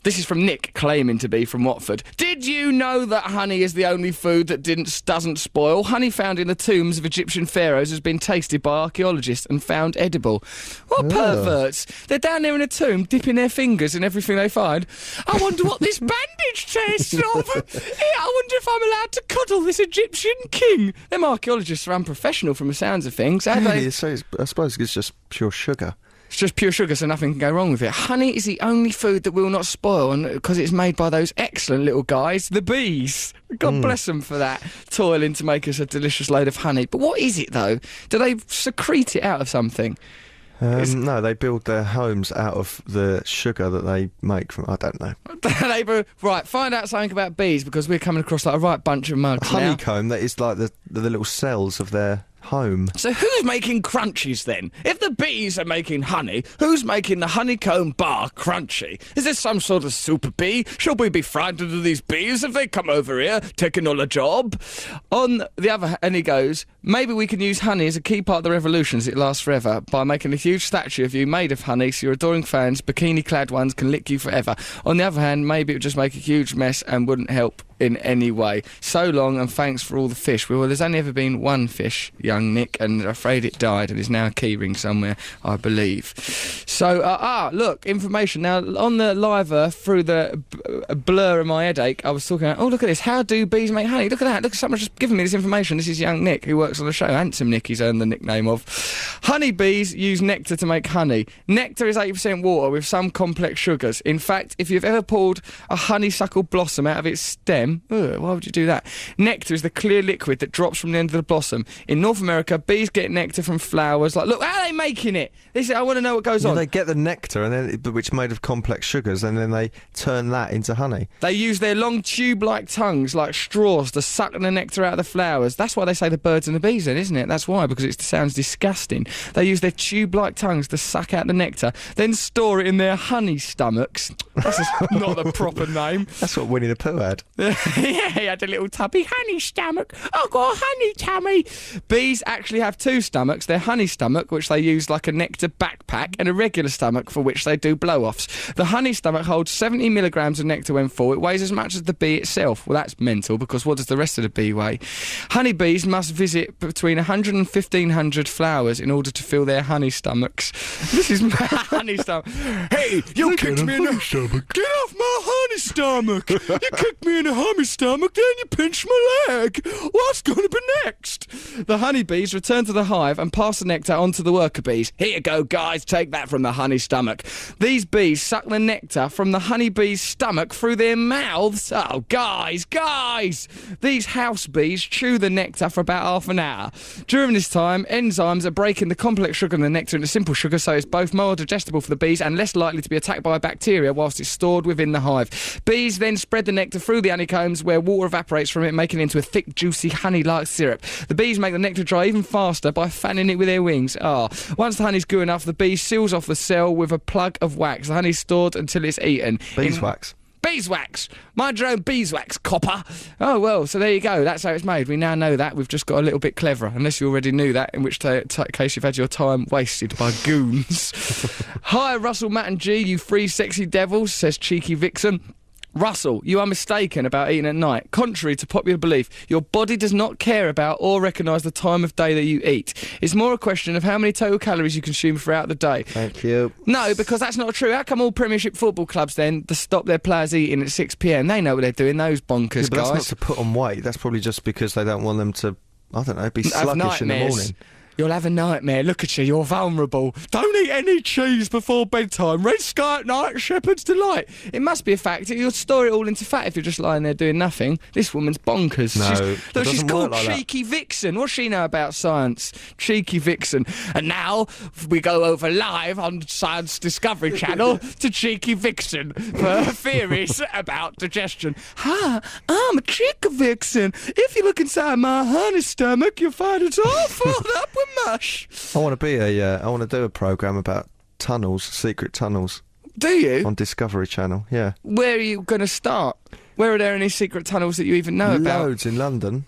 This is from Nick, claiming to be from Watford. Did you know that honey is the only food that doesn't spoil? Honey found in the tombs of Egyptian pharaohs has been tasted by archaeologists and found edible. What perverts! They're down there in a tomb, dipping their fingers in everything they find. I wonder what this bandage tastes of. I wonder if I'm allowed to cuddle this Egyptian king. Them archaeologists are unprofessional from the sounds of things. I suppose it's just pure sugar. It's just pure sugar, so nothing can go wrong with it. Honey is the only food that will not spoil, and because it's made by those excellent little guys, the bees. God bless them for that, toiling to make us a delicious load of honey. But what is it, though? Do they secrete it out of something? No, they build their homes out of the sugar that they make from, I don't know. Right, find out something about bees, because we're coming across like a right bunch of mugs now. Honeycomb, that is like the little cells of their home. So who's making crunchies then? If the bees are making honey, who's making the honeycomb bar crunchy? Is this some sort of super bee? Should we be frightened of these bees if they come over here taking all a job? On the other hand, and he goes, maybe we can use honey as a key part of the revolution as it lasts forever by making a huge statue of you made of honey so your adoring fans, bikini-clad ones, can lick you forever. On the other hand, maybe it would just make a huge mess and wouldn't help in any way. So long, and thanks for all the fish. Well, there's only ever been one fish, young Nick, and I'm afraid it died and is now a keyring somewhere, I believe. So, look, information. Now, on the live Earth, through the blur of my headache, I was talking about, look at this, how do bees make honey? Look at that, look, someone's just given me this information. This is young Nick, who works on the show. Handsome Nick, he's earned the nickname of. Honeybees use nectar to make honey. Nectar is 80% water with some complex sugars. In fact, if you've ever pulled a honeysuckle blossom out of its stem, why would you do that? Nectar is the clear liquid that drops from the end of the blossom. In North America, bees get nectar from flowers. Like, look, how are they making it? I want to know what goes on. They get the nectar, and then which is made of complex sugars, and then they turn that into honey. They use their long tube-like tongues, like straws, to suck the nectar out of the flowers. That's why they say the birds and the bees then, isn't it? That's why, because it sounds disgusting. They use their tube-like tongues to suck out the nectar, then store it in their honey stomachs. That's not the proper name. That's what Winnie the Pooh had. Yeah, he had a little tubby honey stomach. I've got a honey tummy. Bees actually have 2 stomachs. Their honey stomach, which they use like a nectar backpack, and a regular stomach for which they do blow-offs. The honey stomach holds 70 milligrams of nectar when full. It weighs as much as the bee itself. Well, that's mental, because what does the rest of the bee weigh? Honeybees must visit between 100 and 1,500 flowers in order to fill their honey stomachs. This is my honey stomach. Hey, you kicked me in the stomach. Get off my honey stomach. You kicked me in the honey stomach, then you pinched my leg. What's going to be next? The honeybees return to the hive and pass the nectar on to the worker bees. Here you go, guys. Take that from the honey stomach. These bees suck the nectar from the honeybee's stomach through their mouths. Oh, guys. These house bees chew the nectar for about half an hour. During this time, enzymes are breaking the complex sugar and the nectar into simple sugar, so it's both more digestible for the bees and less likely to be attacked by bacteria whilst it's stored within the hive. Bees then spread the nectar through the honeycombs, where water evaporates from it, making it into a thick, juicy, honey-like syrup. The bees make the nectar dry even faster by fanning it with their wings. Once the honey's good enough, the bee seals off the cell with a plug of wax. The honey's stored until it's eaten. Beeswax. Beeswax. Mind your own beeswax, copper. Oh, well, so there you go. That's how it's made. We now know that. We've just got a little bit cleverer, unless you already knew that, in which case you've had your time wasted by goons. Hi, Russell, Matt and G, you three sexy devils, says Cheeky Vixen. Russell, you are mistaken about eating at night. Contrary to popular belief, your body does not care about or recognise the time of day that you eat. It's more a question of how many total calories you consume throughout the day. Thank you. No, because that's not true. How come all Premiership football clubs then stop their players eating at 6 p.m? They know what they're doing, those bonkers But guys. that's not to put on weight. That's probably just because they don't want them to, I don't know, be sluggish in the morning. You'll have a nightmare. Look at you, you're vulnerable. Don't eat any cheese before bedtime. Red Sky at night, Shepherd's Delight. It must be a fact. You'll store it all into fat if you're just lying there doing nothing. This woman's bonkers. No, she's called like Cheeky Vixen. What's she know about science? Cheeky Vixen. And now we go over live on Science Discovery Channel to Cheeky Vixen for her theories about digestion. Hi, I'm a Cheeky Vixen. If you look inside my honey stomach, you'll find it's all filled up with mush. I want to do a programme about tunnels, secret tunnels. Do you? On Discovery Channel, yeah. Where are you going to start? Where are there any secret tunnels that you even know about? Loads in London.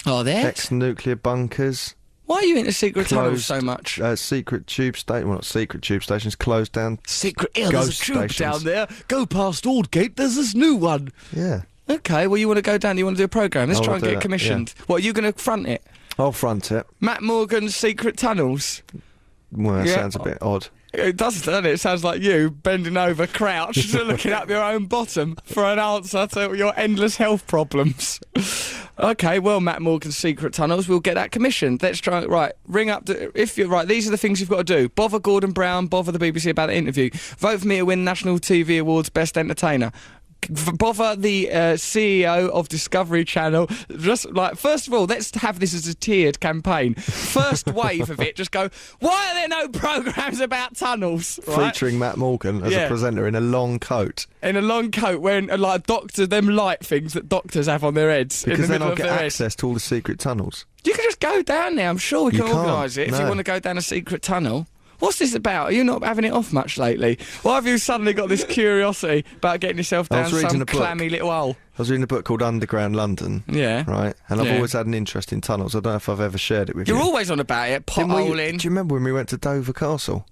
Are there? Ex-nuclear bunkers. Why are you into secret tunnels so much? Secret tube station. Well, not secret tube stations. Closed down. Secret. Yeah, there's a tube stations down there. Go past Aldgate. There's this new one. Yeah. Okay. Well, you want to go down? You want to do a programme? Let's try and get commissioned. Yeah. What, are you going to front it? I'll front it. Matt Morgan's secret tunnels. Well, that sounds a bit odd. It does, doesn't it? It sounds like you bending over, crouched, looking up your own bottom for an answer to your endless health problems. Okay, well, Matt Morgan's secret tunnels, we'll get that commissioned. Let's try. Right, ring up. If you're right, these are the things you've got to do. Bother Gordon Brown. Bother the BBC about the interview. Vote for me to win National TV Awards Best Entertainer. Bother the CEO of Discovery Channel. Just like, first of all, let's have this as a tiered campaign. First wave of it, just go, why are there no programmes about tunnels? Right? Featuring Matt Morgan as a presenter in a long coat. In a long coat, wearing like them light things that doctors have on their heads. Because in the then I'll middle get of their access to all the secret tunnels. You can just go down there. I'm sure we can organise it if you no. want to go down a secret tunnel. What's this about? Are you not having it off much lately? Why have you suddenly got this curiosity about getting yourself down some clammy little hole? I was reading a book called Underground London. Yeah. Right? And I've always had an interest in tunnels. I don't know if I've ever shared it with you. You're always on about it, potholing. Do you remember when we went to Dover Castle?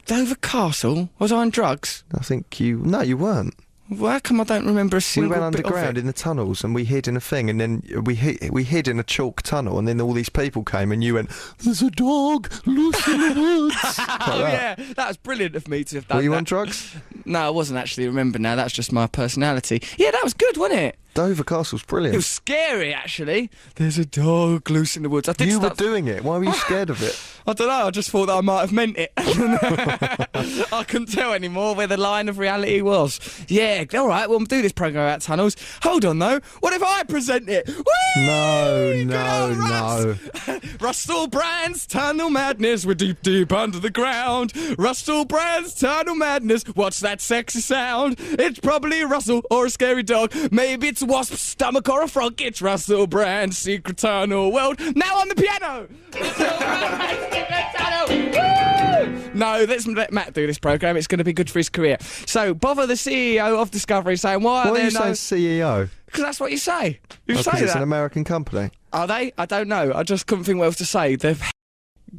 Dover Castle? Was I on drugs? I think you... No, you weren't. Well, how come I don't remember a single bit of it? We went bit underground in the tunnels and we hid in a thing, and then we hid in a chalk tunnel, and then all these people came and you went, there's a dog loose in the woods. Yeah, that was brilliant of me to have done. Were you that. on drugs? No, I wasn't actually. Remember now, that's just my personality. Yeah, that was good, wasn't it? Dover Castle's brilliant. It was scary, actually. There's a dog loose in the woods. You were doing it. Why were you scared of it? I don't know. I just thought that I might have meant it. I couldn't tell anymore where the line of reality was. Yeah, all right, we'll do this programme about tunnels. Hold on, though. What if I present it? Whee! No. Russell Brand's Tunnel Madness. We're deep, deep under the ground. Russell Brand's Tunnel Madness. What's that sexy sound? It's probably Russell or a scary dog. Maybe it's a wasp's stomach or a frog. It's Russell Brand's secret tunnel world. Now on the piano. Russell Brand's secret tunnel. Woo! No, let's let Matt do this programme. It's going to be good for his career. So, bother the CEO of Discovery saying, why are there no... Why are you saying CEO? Because that's what you say. You say that. It's an American company. Are they? I don't know. I just couldn't think what else to say.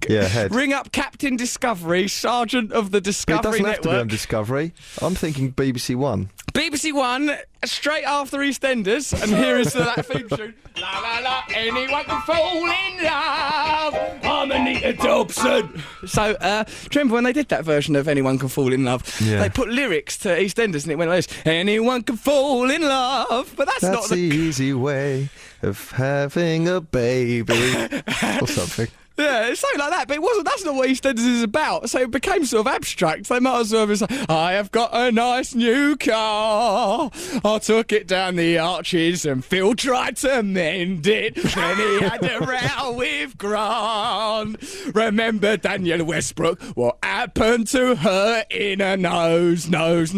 Head. Ring up Captain Discovery, Sergeant of the Discovery Network. It doesn't have to be on Discovery. I'm thinking BBC One. BBC One, straight after EastEnders, and here is that theme tune. La la la, anyone can fall in love. I'm Anita Dobson. So, do you remember when they did that version of Anyone Can Fall in Love? Yeah. They put lyrics to EastEnders and it went like this: anyone can fall in love. But that's not the easy way of having a baby or something. Yeah, it's something like that, but it wasn't. That's not what EastEnders is about. So it became sort of abstract. They might as well have been like, I have got a nice new car. I took it down the arches and Phil tried to mend it. Then he had a row with Grant. Remember Danielle Westbrook? What happened to her inner nose? Nose.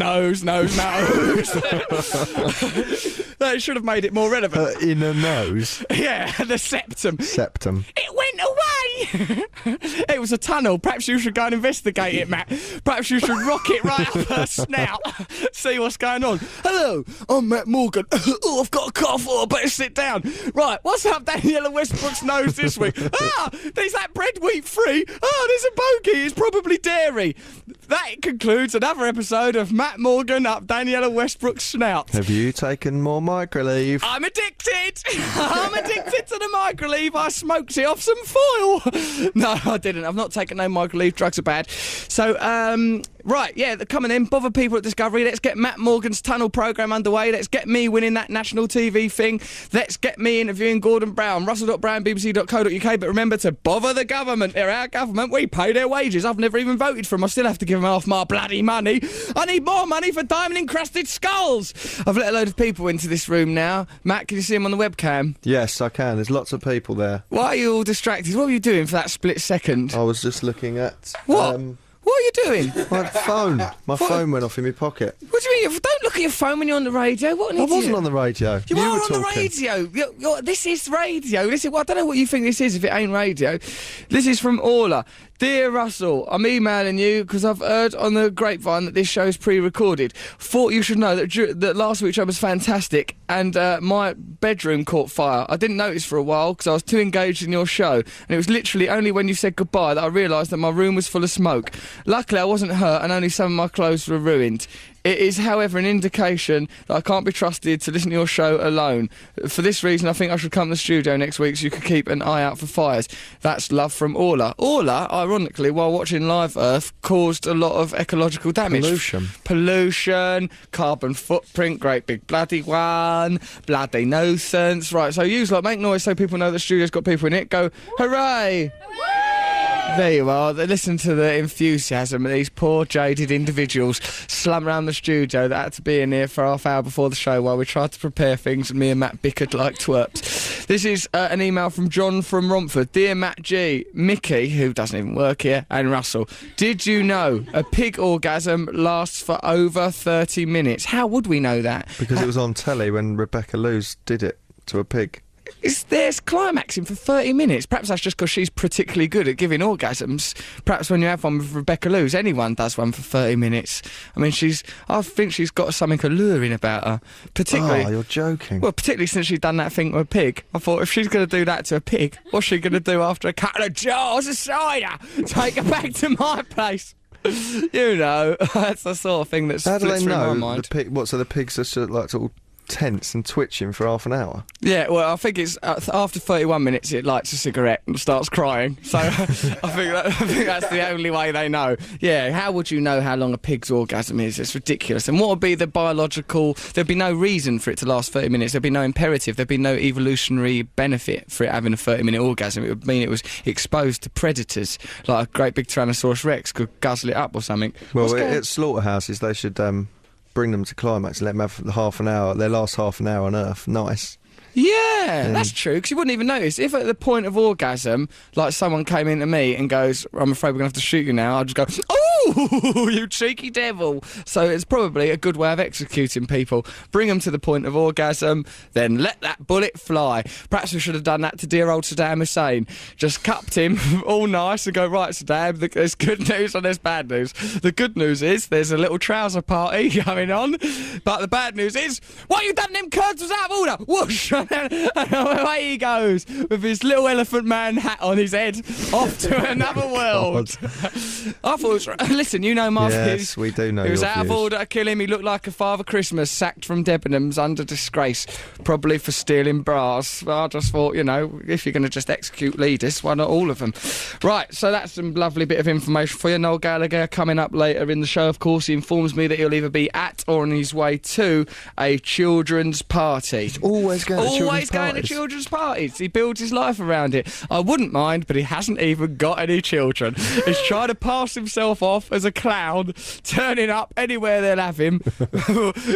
They should have made it more relevant. Her inner nose? Yeah, the septum. Septum. It went away. It was a tunnel. Perhaps you should go and investigate it, Matt. Perhaps you should rock it right up her snout. See what's going on. Hello, I'm Matt Morgan. Oh, I've got a cough. Oh, I better sit down. Right, what's up Daniela Westbrook's nose this week? There's that bread wheat free. There's a bogey. It's probably dairy. That concludes another episode of Matt Morgan up Daniela Westbrook's snout. Have you taken more Microleave? I'm addicted. I'm addicted to the Microleave. I smoked it off some foil. No, I didn't. I've not taken no Microleave. Drugs are bad. So, right, yeah, they're coming in. Bother people at Discovery. Let's get Matt Morgan's Tunnel programme underway. Let's get me winning that national TV thing. Let's get me interviewing Gordon Brown. Russell.Brown, BBC.co.uk. But remember to bother the government. They're our government. We pay their wages. I've never even voted for them. I still have to give them half my bloody money. I need more money for diamond-encrusted skulls. I've let a load of people into this room now. Matt, can you see them on the webcam? Yes, I can. There's lots of people there. Why are you all distracted? What were you doing for that split second? I was just looking at... What? What are you doing? My phone. My phone went off in my pocket. What do you mean? Don't look at your phone when you're on the radio. What an I idiot. wasn't on the radio. You were are on talking. the radio. This is radio. Well, I don't know what you think this is if it ain't radio. This is from Orla. Dear Russell, I'm emailing you because I've heard on the grapevine that this show's pre-recorded. Thought you should know that last week's show was fantastic and my bedroom caught fire. I didn't notice for a while because I was too engaged in your show, and it was literally only when you said goodbye that I realised that my room was full of smoke. Luckily I wasn't hurt and only some of my clothes were ruined. It is, however, an indication that I can't be trusted to listen to your show alone. For this reason, I think I should come to the studio next week so you can keep an eye out for fires. That's love from Orla. Orla, ironically, while watching Live Earth, caused a lot of ecological damage. Pollution, carbon footprint, great big bloody one, bloody nuisance. Right, so use like make noise so people know the studio's got people in it. Go, hooray! There you are. Listen to the enthusiasm of these poor jaded individuals slum around the studio that had to be in here for half hour before the show while we tried to prepare things and me and Matt bickered like twerps. This is an email from John from Romford. Dear Matt G, Mickey, who doesn't even work here, and Russell, did you know a pig orgasm lasts for over 30 minutes? How would we know that? Because it was on telly when Rebecca Lewis did it to a pig. There's climaxing for 30 minutes. Perhaps that's just because she's particularly good at giving orgasms. Perhaps when you have one with Rebecca Lewis, anyone does one for 30 minutes. I mean, I think she's got something alluring about her. Particularly... Oh, you're joking. Well, particularly since she's done that thing to a pig. I thought, if she's going to do that to a pig, what's she going to do after a couple of jars of cider? Take her back to my place. You know, that's the sort of thing that's How do they through know my mind. so the pigs are sort of tense and twitching for half an hour? Yeah, well, I think it's after 31 minutes it lights a cigarette and starts crying. So I think that's the only way they know. Yeah, how would you know how long a pig's orgasm is? It's ridiculous. And what would be the biological... There'd be no reason for it to last 30 minutes. There'd be no imperative. There'd be no evolutionary benefit for it having a 30-minute orgasm. It would mean it was exposed to predators, like a great big Tyrannosaurus Rex could guzzle it up or something. Well, at slaughterhouses they should... bring them to climax and let them have their last half an hour on Earth. Nice. Yeah, that's true, because you wouldn't even notice. If at the point of orgasm, like someone came into me and goes, I'm afraid we're going to have to shoot you now, I'd just go, oh, you cheeky devil. So it's probably a good way of executing people. Bring them to the point of orgasm, then let that bullet fly. Perhaps we should have done that to dear old Saddam Hussein. Just cupped him all nice and go, right, Saddam, there's good news and there's bad news. The good news is there's a little trouser party going on, but the bad news is, what you done them Kurds was out of order. Whoosh! And away he goes with his little elephant man hat on his head, off to another world. I thought it was... Listen, you know my views. Yes, we do know He was your out of views. order to kill him. He looked like a Father Christmas sacked from Debenhams under disgrace, probably for stealing bras. Well, I just thought, you know, if you're going to just execute leaders, why not all of them? Right, so that's some lovely bit of information for you. Noel Gallagher coming up later in the show, of course. He informs me that he'll either be at or on his way to a children's party. Always going To children's parties. He builds his life around it. I wouldn't mind, but he hasn't even got any children. He's trying to pass himself off himself as a clown, turning up anywhere they'll have him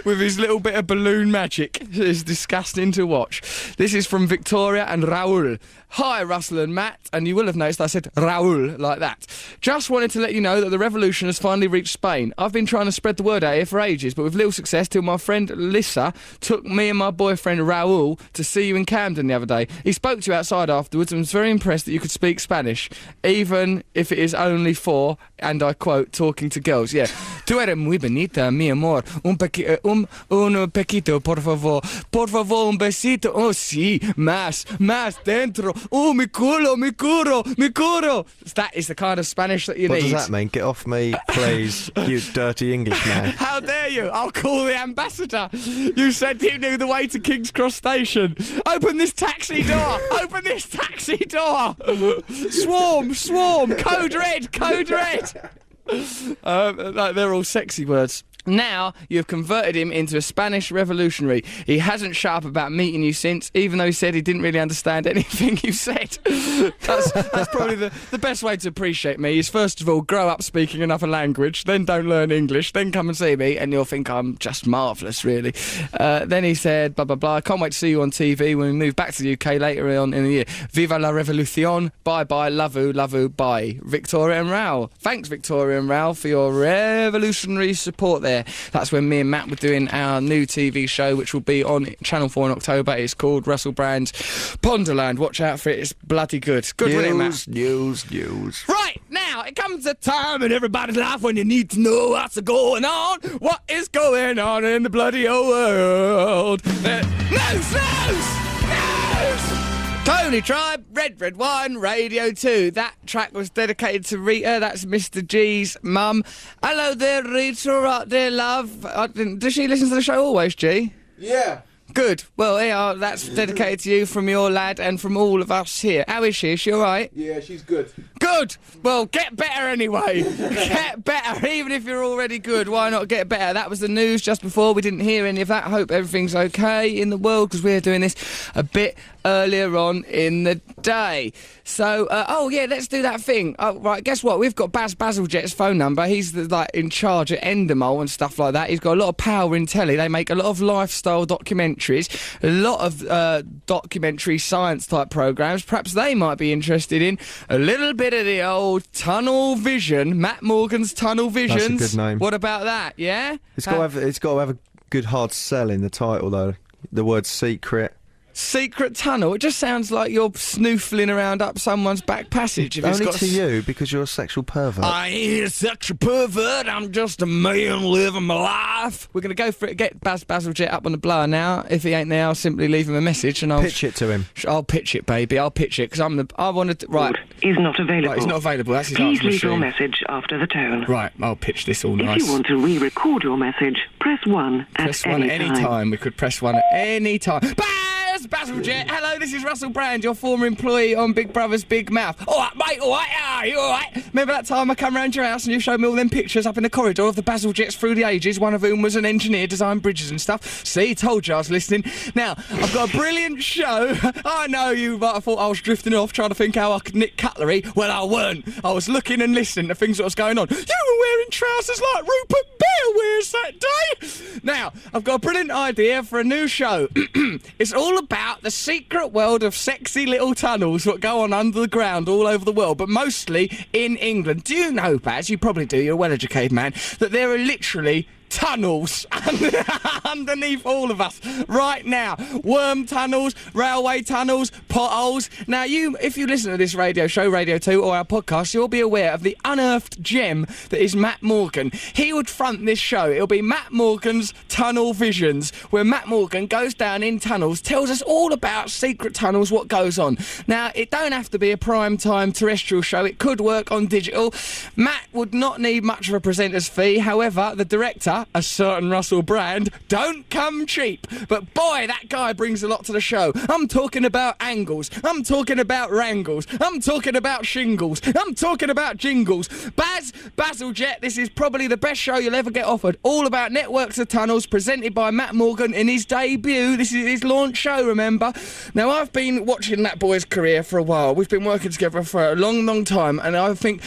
with his little bit of balloon magic. It's disgusting to watch. This is from Victoria and Raoul. Hi, Russell and Matt, and you will have noticed I said Raoul like that. Just wanted to let you know that the revolution has finally reached Spain. I've been trying to spread the word out here for ages, but with little success till my friend Lissa took me and my boyfriend Raoul to see you in Camden the other day. He spoke to you outside afterwards and was very impressed that you could speak Spanish, even if it is only for, and I quote, talking to girls. Yeah. Tú eres muy bonita, mi amor. Un pequito, por favor. Por favor, un besito. Oh, sí. Más dentro. Oh, mi culo, mi curo, mi curo. That is the kind of Spanish that you need. What does that mean? Get off me, please, you dirty English man. How dare you? I'll call the ambassador. You said you knew the way to King's Cross Station. Open this taxi door. Open this taxi door. Swarm. Code red. They're all sexy words. Now you've converted him into a Spanish revolutionary. He hasn't shut up about meeting you since, even though he said he didn't really understand anything you said. That's probably the best way to appreciate me is, first of all, grow up speaking another language, then don't learn English, then come and see me, and you'll think I'm just marvellous, really. Then he said, blah, blah, blah, I can't wait to see you on TV when we move back to the UK later on in the year. Viva la revolucion. Bye-bye. Love you. Bye. Victoria and Raoul. Thanks, Victoria and Raoul, for your revolutionary support there. That's when me and Matt were doing our new TV show, which will be on Channel 4 in October. It's called Russell Brand's Ponderland. Watch out for it. It's bloody good. Good, wasn't it, Matt? News. Right, now, it comes a time in everybody's life when you need to know what's going on. What is going on in the bloody old world? News! Tony Tribe, Red 1, Radio 2. That track was dedicated to Rita. That's Mr. G's mum. Hello there, Rita. Right there, love. Does she listen to the show always, G? Yeah. Good. Well, here, that's dedicated to you from your lad and from all of us here. How is she? Is she all right? Yeah, she's good. Good! Well, get better anyway. Get better. Even if you're already good, why not get better? That was the news just before. We didn't hear any of that. I hope everything's okay in the world, because we're doing this a bit earlier on in the day. So, let's do that thing. Oh, right, guess what? We've got Baz Bazalget's phone number. He's in charge at Endemol and stuff like that. He's got a lot of power in telly. They make a lot of lifestyle documentaries, a lot of documentary science type programmes. Perhaps they might be interested in a little bit of the old Tunnel Vision. Matt Morgan's Tunnel Visions. That's a good name. What about that, yeah? It's got to have a good hard sell in the title, though. The word secret. Secret tunnel. It just sounds like you're snoofling around up someone's back passage. If Only to you, because you're a sexual pervert. I ain't a sexual pervert. I'm just a man living my life. We're going to go for it. Get Baz Bazalget up on the blower now. If he ain't there, I'll simply leave him a message and I'll pitch it to him. I'll pitch it, baby. I'll pitch it, because I wanted to. Right. Is not available. Right, he's not available. That's his Please answer leave machine. your message after the tone. Right, I'll pitch this all If nice. you want to re-record your message, press 1 Press at one any at any time. time. We could press one at any time. Baz Bazalget. Hello, this is Russell Brand, your former employee on Big Brother's Big Mouth. All right, mate, all right, are you all right? Remember that time I come round your house and you showed me all them pictures up in the corridor of the Bazaljets through the ages, one of whom was an engineer, designed bridges and stuff? See, told you I was listening. Now, I've got a brilliant show. I know you might have thought I was drifting off trying to think how I could nick cutlery. Well, I weren't. I was looking and listening to things that was going on. You were wearing trousers like Rupert Bear wears that day. Now, I've got a brilliant idea for a new show. It's all about the secret world of sexy little tunnels that go on under the ground all over the world, but mostly in England. Do you know, Baz, you probably do, you're a well-educated man, that there are literally tunnels underneath all of us right now. Worm tunnels, railway tunnels, potholes. Now, if you listen to this radio show, Radio 2, or our podcast, you'll be aware of the unearthed gem that is Matt Morgan. He would front this show. It'll be Matt Morgan's Tunnel Visions, where Matt Morgan goes down in tunnels, tells us all about secret tunnels, what goes on. Now, it don't have to be a prime-time terrestrial show. It could work on digital. Matt would not need much of a presenter's fee. However, the director, a certain Russell Brand, don't come cheap. But boy, that guy brings a lot to the show. I'm talking about angles. I'm talking about wrangles. I'm talking about shingles. I'm talking about jingles. Baz Bazalget, this is probably the best show you'll ever get offered. All about networks of tunnels, presented by Matt Morgan in his debut. This is his launch show, remember? Now, I've been watching that boy's career for a while. We've been working together for a long, long time, and I think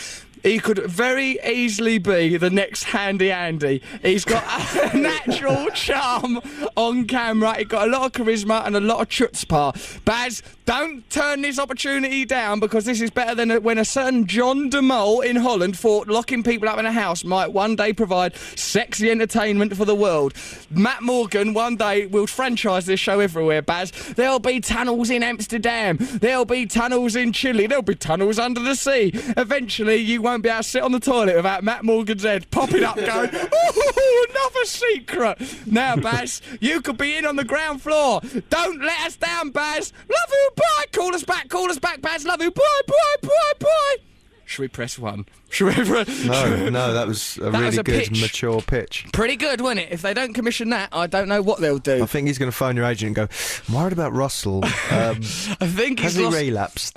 he could very easily be the next Handy Andy. He's got a natural charm on camera. He's got a lot of charisma and a lot of chutzpah. Baz, don't turn this opportunity down, because this is better than when a certain John de Mol in Holland thought locking people up in a house might one day provide sexy entertainment for the world. Matt Morgan one day will franchise this show everywhere, Baz. There'll be tunnels in Amsterdam. There'll be tunnels in Chile. There'll be tunnels under the sea. Eventually, you won't be able to sit on the toilet without Matt Morgan's head popping up going, ooh, another secret. Now, Baz, you could be in on the ground floor. Don't let us down, Baz. Love you, bye. Call us back, Baz. Love you, bye. Should we press 1? Should we No, that was a really good, pitch. mature pitch. Pretty good, wasn't it? If they don't commission that, I don't know what they'll do. I think he's going to phone your agent and go, I'm worried about Russell. I think Has he relapsed?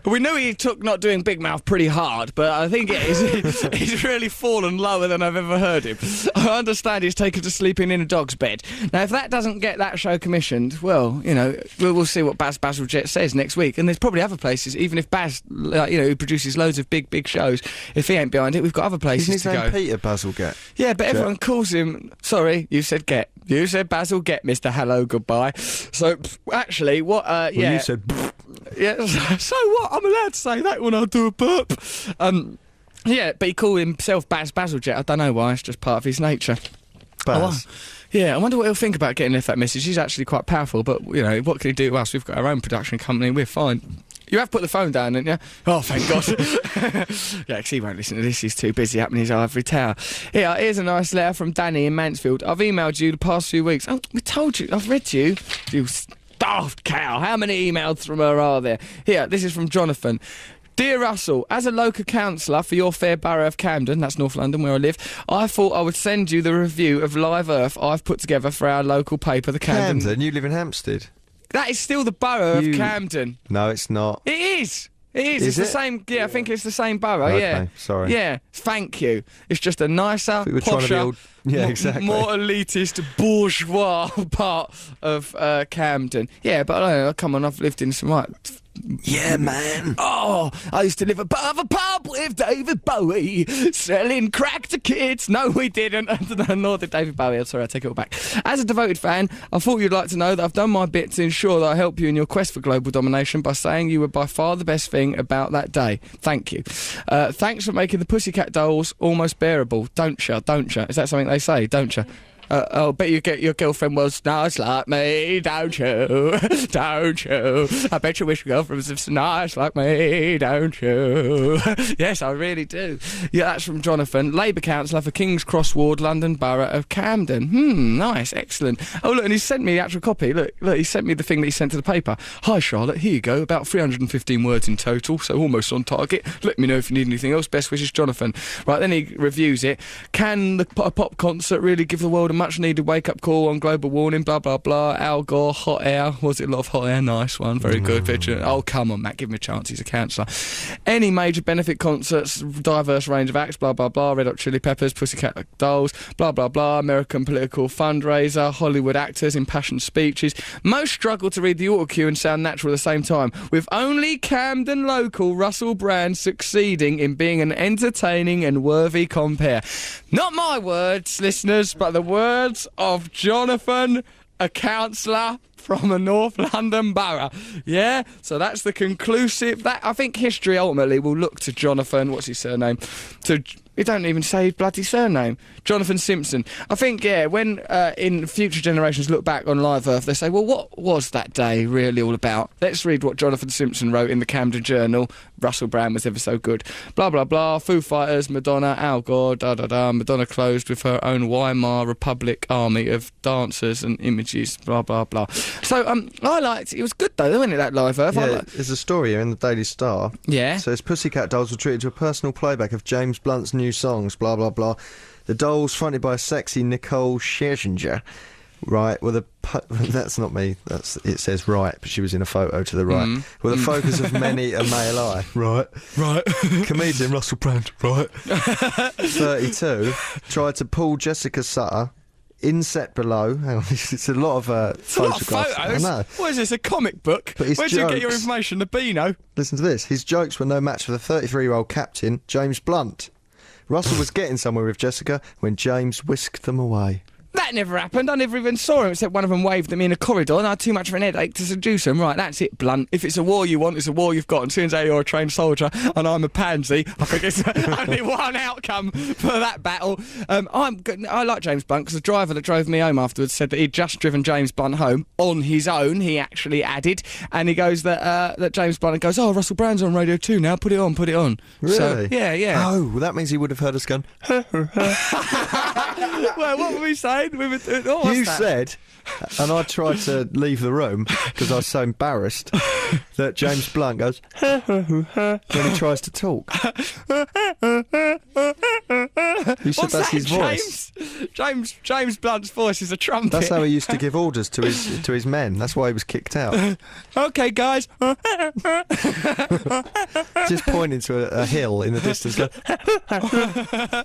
We knew he took not doing Big Mouth pretty hard, but I think he's really fallen lower than I've ever heard him. I understand he's taken to sleeping in a dog's bed. Now, if that doesn't get that show commissioned, well, you know, we'll see what Baz Bazalgette says next week. And there's probably other places, even if Baz, who produces loads of big shows, if he ain't behind it, we've got other places Isn't his to name go. Peter Bazalgette? Yeah, but everyone calls him... Sorry, you said Get. You said Bazalgette, Mr. Hello, goodbye. So, actually, what... Well, yeah. you said... Yeah, so what? I'm allowed to say that when I do a burp. Yeah, but he called himself Baz Bazalgette. I don't know why, it's just part of his nature. Baz. Yeah, I wonder what he'll think about getting left that message. He's actually quite powerful, but, you know, what can he do to us? We've got our own production company, we're fine. You have put the phone down, haven't you? Oh, thank God. Yeah, because he won't listen to this. He's too busy up in his ivory tower. Here's a nice letter from Danny in Mansfield. I've emailed you the past few weeks. Oh, we told you. I've read you. You starved cow. How many emails from her are there? Here, this is from Jonathan. Dear Russell, as a local councillor for your fair borough of Camden, that's North London where I live, I thought I would send you the review of Live Earth I've put together for our local paper, the Camden. Camden? You live in Hampstead? That is still the borough of Camden. No, it's not. It is. It is. Is It's it? the same. Yeah, I think it's the same borough. Okay, yeah. sorry. Yeah. Thank you. It's just a nicer, We were trying to be posher, old. Yeah, exactly. more elitist, bourgeois part of Camden. Yeah, but I don't know. Come on, I've lived in some Yeah, man. Oh, I used to live above a pub with David Bowie, selling crack to kids. No, we didn't. Nor did David Bowie. I'm sorry, I take it all back. As a devoted fan, I thought you'd like to know that I've done my bit to ensure that I help you in your quest for global domination by saying you were by far the best thing about that day. Thank you. Thanks for making the Pussycat Dolls almost bearable. Don't you? Is that something they say? Don't you? I'll bet you get your girlfriend was nice like me, don't you? Don't you? I bet you wish your girlfriend was nice like me, don't you? Yes, I really do. Yeah, that's from Jonathan, Labour Councillor for King's Cross Ward, London Borough of Camden. Nice, excellent. Oh, look, and he sent me the actual copy. Look, he sent me the thing that he sent to the paper. Hi, Charlotte, here you go. About 315 words in total, so almost on target. Let me know if you need anything else. Best wishes, Jonathan. Right, then he reviews it. Can the pop concert really give the world a much needed wake-up call on global warming, blah blah blah? Al Gore, hot air. Was it a lot of hot air? Nice one, very good picture. Oh, come on, Matt, give him a chance, he's a councillor. Any major benefit concerts, diverse range of acts, blah blah blah. Red Hot Chili Peppers, Pussycat Dolls, blah blah blah. American political fundraiser, Hollywood actors, impassioned speeches. Most struggle to read the auto cue and sound natural at the same time, with only Camden local Russell Brand succeeding in being an entertaining and worthy compare. Not my words, listeners, but the words of Jonathan, a councillor from a North London borough. Yeah, so that's the conclusive. That I think history ultimately will look to Jonathan. What's his surname? We don't even say his bloody surname. Jonathan Simpson. I think, yeah, when in future generations look back on Live Earth, they say, well, what was that day really all about? Let's read what Jonathan Simpson wrote in the Camden Journal. Russell Brand was ever so good. Blah, blah, blah. Foo Fighters, Madonna, Al Gore, da-da-da. Madonna closed with her own Weimar Republic army of dancers and images, blah, blah, blah. So, I liked it. It was good, though, wasn't it, that Live Earth? Yeah, there's a story here in the Daily Star. Yeah. So his Pussycat Dolls were treated to a personal playback of James Blunt's new songs, blah, blah, blah. The Dolls, fronted by a sexy Nicole Scherzinger, right, with a... that's not me, it says right, but she was in a photo to the right. With the focus of many a male eye, right? Right. Comedian Russell Brand, right? 32, tried to pull Jessica Sutter inset below. Hang on, it's a lot of It's a lot of photographs. photos. I know. What is this, a comic book? But his Where do you get your jokes- information? The Beano? Listen to this. His jokes were no match for the 33-year-old captain, James Blunt. Russell was getting somewhere with Jessica when James whisked them away. That never happened. I never even saw him, except one of them waved at me in a corridor and I had too much of an headache to seduce him. Right, that's it, Blunt. If it's a war you want, it's a war you've got. And since you're a trained soldier and I'm a pansy, I think it's only one outcome for that battle. I like James Blunt because the driver that drove me home afterwards said that he'd just driven James Blunt home on his own, he actually added. And he goes that James Blunt goes, oh, Russell Brand's on Radio 2 now, put it on. Really? So, yeah. Oh, well, that means he would have heard us going, Well, what were we saying? What's you that? said, and I tried to leave the room because I was so embarrassed that James Blunt goes when he tries to talk. You said What's that's that, his voice. James Blunt's voice is a trumpet. That's how he used to give orders to his men. That's why he was kicked out. Okay, guys. Just pointing to a hill in the distance. Going, I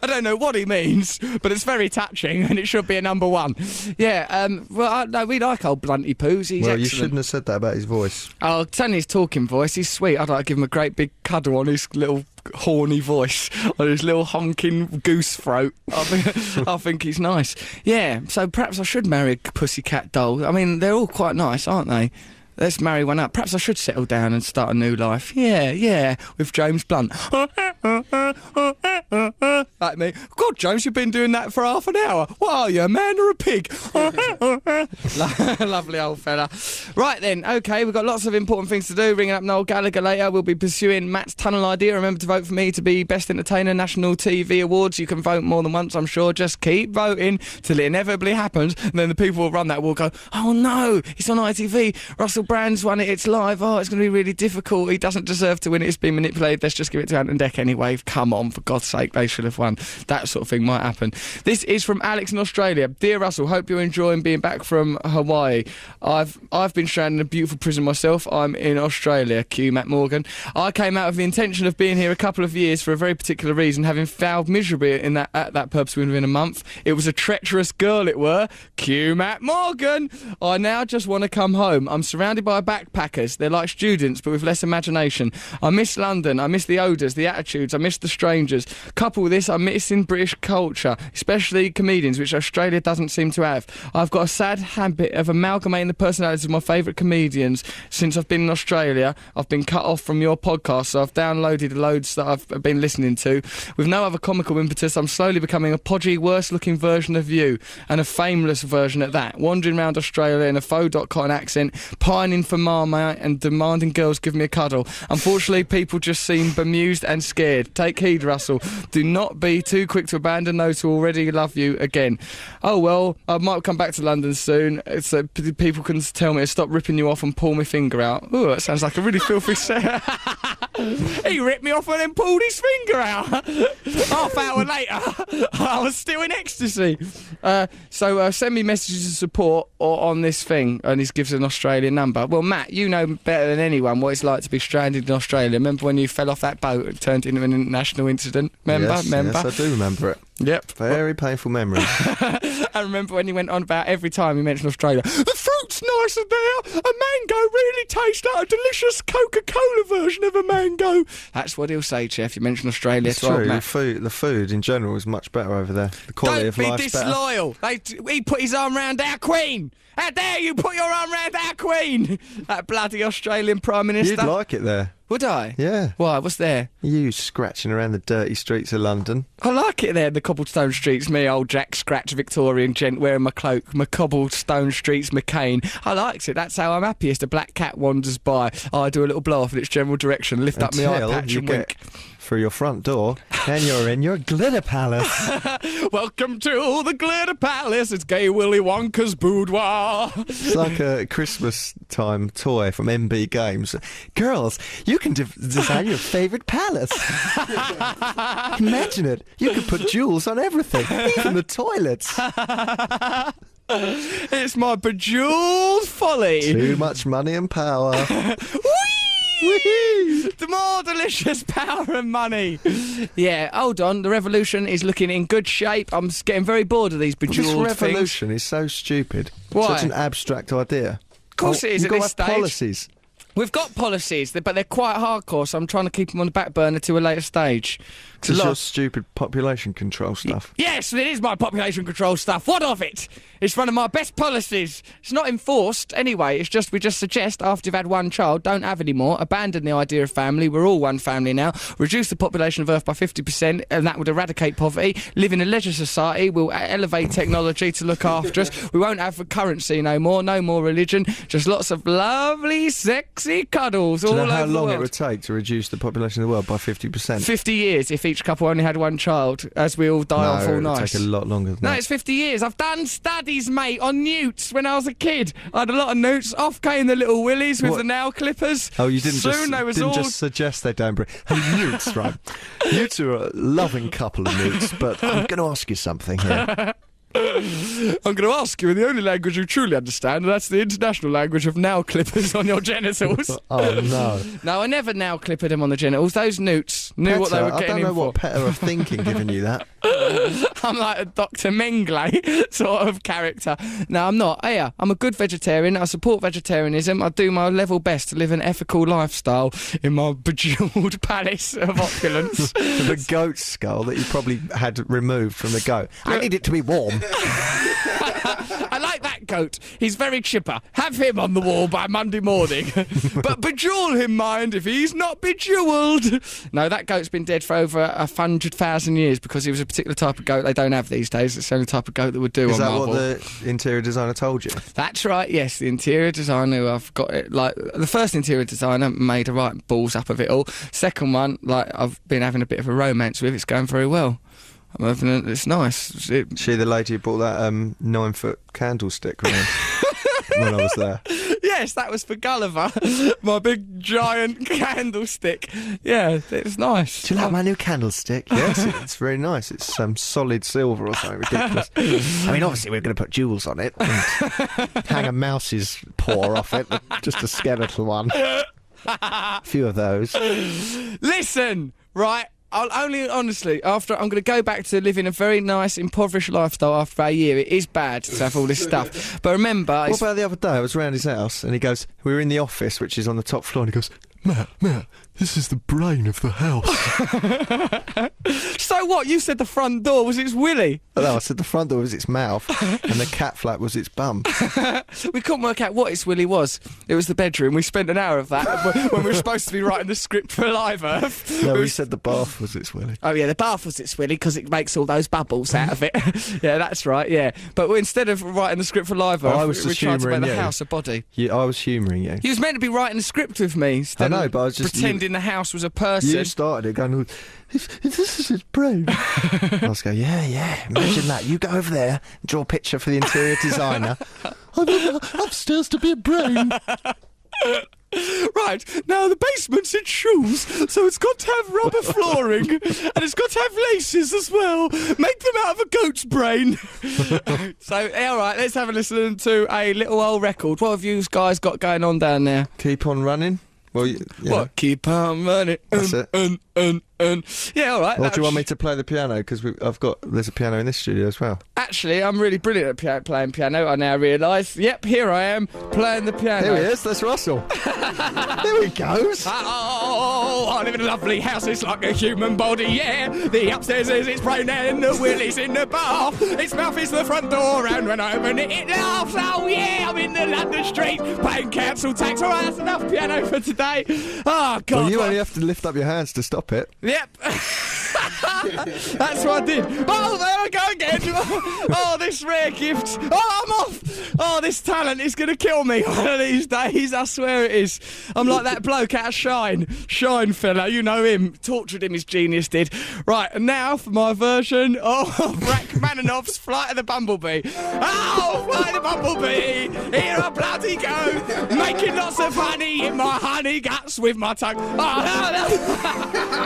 don't know what he means, but it's very touching, and it should be a number one. Yeah. No, we like old Blunty Poos. He's well, excellent. you shouldn't have said that about his voice. Oh, it's only his talking voice. He's sweet. I'd like to give him a great big cuddle on his little horny voice, on his little honking goose throat. I think he's nice. Yeah, so perhaps I should marry a pussycat doll. I mean, they're all quite nice, aren't they? Let's marry one up. Perhaps I should settle down and start a new life. Yeah, with James Blunt. Like me. God, James, you've been doing that for half an hour. What are you, a man or a pig? Lovely old fella. Right then, okay, we've got lots of important things to do. Ringing up Noel Gallagher later. We'll be pursuing Matt's tunnel idea. Remember to vote for me to be Best Entertainer National TV Awards. You can vote more than once, I'm sure. Just keep voting till it inevitably happens. And then the people who run that will go, oh no, it's on ITV. Russell Brand's won it, it's live. Oh, it's going to be really difficult. He doesn't deserve to win it. It's been manipulated. Let's just give it to Ant and Dec anyway. Come on, for God's sake, they should have won. That sort of thing might happen. This is from Alex in Australia. Dear Russell, hope you're enjoying being back from Hawaii. I've been stranded in a beautiful prison myself. I'm in Australia. Cue Matt Morgan. I came out with the intention of being here a couple of years for a very particular reason, having failed miserably at that purpose within a month. It was a treacherous girl, it were. Cue Matt Morgan. I now just want to come home. I'm surrounded by backpackers. They're like students, but with less imagination. I miss London. I miss the odours, the attitudes. I miss the strangers. Couple with this, I'm missing British culture, especially comedians, which Australia doesn't seem to have. I've got a sad habit of amalgamating the personalities of my favourite comedians. Since I've been in Australia, I've been cut off from your podcast, so I've downloaded loads that I've been listening to. With no other comical impetus, I'm slowly becoming a podgy, worse-looking version of you, and a fameless version at that. Wandering around Australia in a faux .cotton accent, pining for Marmite and demanding girls give me a cuddle. Unfortunately, people just seem bemused and scared. Take heed, Russell. Do not be too quick to abandon those who already love you again. Oh well, I might come back to London soon, so people can tell me to stop ripping you off and pull my finger out. Ooh, that sounds like a really filthy set. He ripped me off and then pulled his finger out. Half hour later, I was still in ecstasy. So send me messages of support or on this thing, and he gives an Australian number. Well, Matt, you know better than anyone what it's like to be stranded in Australia. Remember when you fell off that boat and turned into an international incident? Remember? Yes, I do remember it. Yep. Very painful memories. I remember when he went on about every time he mentioned Australia. The fruit's nicer there. A mango really tastes like a delicious Coca-Cola version of a mango. That's what he'll say, Jeff. You mention Australia. It's to old true. Matt. The food in general is much better over there. The quality of Don't life's be better. disloyal. He put his arm round our Queen. How dare you put your arm round our Queen? That bloody Australian Prime Minister. You'd like it there. Would I? Yeah. Why? What's there? You scratching around the dirty streets of London. I like it there, the cobblestone streets. Me, old Jack Scratch, Victorian gent, wearing my cloak. My cobblestone streets, my cane. I likes it. That's how I'm happiest. A black cat wanders by. I do a little blow off in its general direction, lift up my eye Until patch you and get wink. through your front door and you're in your glitter palace. Welcome to the Glitter Palace. It's Gay Willy Wonka's boudoir. It's like a Christmas time toy from MB Games. Girls, you can design your favourite palace. Imagine it. You could put jewels on everything, even the toilets. It's my bejeweled folly. Too much money and power. Whee! The more delicious power and money. Yeah, hold on. The revolution is looking in good shape. I'm getting very bored of these This bejeweled things. revolution is so stupid. Why? Such an abstract idea. Of course it is You've at got this to have stage. policies. We've got policies, but they're quite hardcore, so I'm trying to keep them on the back burner to a later stage. It's a This is lot your of- stupid population control stuff. Yes, it is my population control stuff. What of it? It's one of my best policies. It's not enforced anyway. It's just we just suggest after you've had one child, don't have any more. Abandon the idea of family. We're all one family now. Reduce the population of Earth by 50%, and that would eradicate poverty. Live in a leisure society. We'll elevate technology to look after us. We won't have a currency no more. No more religion. Just lots of lovely, sexy cuddles Do you all know over how the long world. it would take to reduce the population of the world by 50%? 50 years if each couple only had one child, as we all die off all it would nice. take a lot longer than No, that. it's 50 years. I've done studies, mate, on newts when I was a kid. I had a lot of newts. Off came the little willies with What? the nail clippers. Oh, you didn't Soon they was didn't all... just suggest they don't bring. Hey, newts, right? Newts are a loving couple of newts, but I'm going to ask you something here. I'm going to ask you in the only language you truly understand, and that's the international language of nail clippers on your genitals. Oh no! No, I never nail clippered them on the genitals. Those newts knew what they were I getting don't in know for. what PETA are thinking, giving you that. I'm like a Dr. Mengele sort of character. No, I'm not. Hey, I'm a good vegetarian. I support vegetarianism. I do my level best to live an ethical lifestyle in my bejeweled palace of opulence. The goat skull that you probably had removed from the goat. I need it to be warm. I like that goat. He's very chipper. Have him on the wall by Monday morning. But bejewel him, mind, if he's not bejeweled. No, that goat's been dead for over 100,000 years because he was a particular type of goat they don't have these days. It's the only type of goat that would do Is on that marble. what the interior designer told you? That's right, yes, the interior designer, I've got it, like, the first interior designer made a right balls up of it all. Second one, like, I've been having a bit of a romance with, it's going very well. It's nice. She the lady who bought that 9-foot candlestick around when I was there. Yes, that was for Gulliver, my big giant candlestick. Yeah, it's nice. Do you like my new candlestick? Yes, it's very nice. It's solid silver or something ridiculous. I mean, obviously we're going to put jewels on it and hang a mouse's paw off it, just a skeletal one. A few of those. Listen, right. I'll only, honestly, after I'm going to go back to living a very nice, impoverished lifestyle after about a year. It is bad to have all this stuff. But remember... What about the other day? I was around his house and he goes, we were in the office, which is on the top floor, and he goes, Matt, this is the brain of the house. So what? You said the front door was its willy. No, I said the front door was its mouth and the cat flap was its bum. We couldn't work out what its willy was. It was the bedroom. We spent an hour of that when we were supposed to be writing the script for Live Earth. No, he said the bath was its willy. Oh yeah, the bath was its willy because it makes all those bubbles out of it. Yeah, that's right, yeah. But instead of writing the script for Live Earth, I was we just tried to make humouring the you. house a body. I was humouring you. You was meant to be writing the script with me instead I know, of but I was just- pretending the house was a person. You started it going, this is his brain. I was going, yeah, imagine that. You go over there and draw a picture for the interior designer. I'm upstairs to be a brain. Right, now the basement's in shoes, so it's got to have rubber flooring, and it's got to have laces as well. Make them out of a goat's brain. So, all right, let's have a listen to a little old record. What have you guys got going on down there? Keep on running. Well, you know. What? Keep on running. That's it. Yeah, all right. Or do you want me to play the piano? Because there's a piano in this studio as well. Actually, I'm really brilliant at playing piano, I now realise. Yep, here I am, playing the piano. Here he is, that's Russell. There he goes. Oh, I live in a lovely house, it's like a human body, yeah. The upstairs is its brain and the willy's in the bath. Its mouth is the front door, and when I open it, it laughs. Oh, yeah, I'm in the London street, paying council tax. All right, that's enough piano for today. Oh, God. Well, you only have to lift up your hands to stop it. Yep. That's what I did. Oh, there I go again. Oh, this rare gift. Oh, I'm off. Oh, this talent is going to kill me one of these days. I swear it is. I'm like that bloke out of Shine. Shine fella, you know him. Tortured him, his genius did. Right, and now for my version of Rachmaninoff's Flight of the Bumblebee. Oh, Flight of the Bumblebee. Here I bloody go. Making lots of honey in my honey guts with my tongue. Oh, no.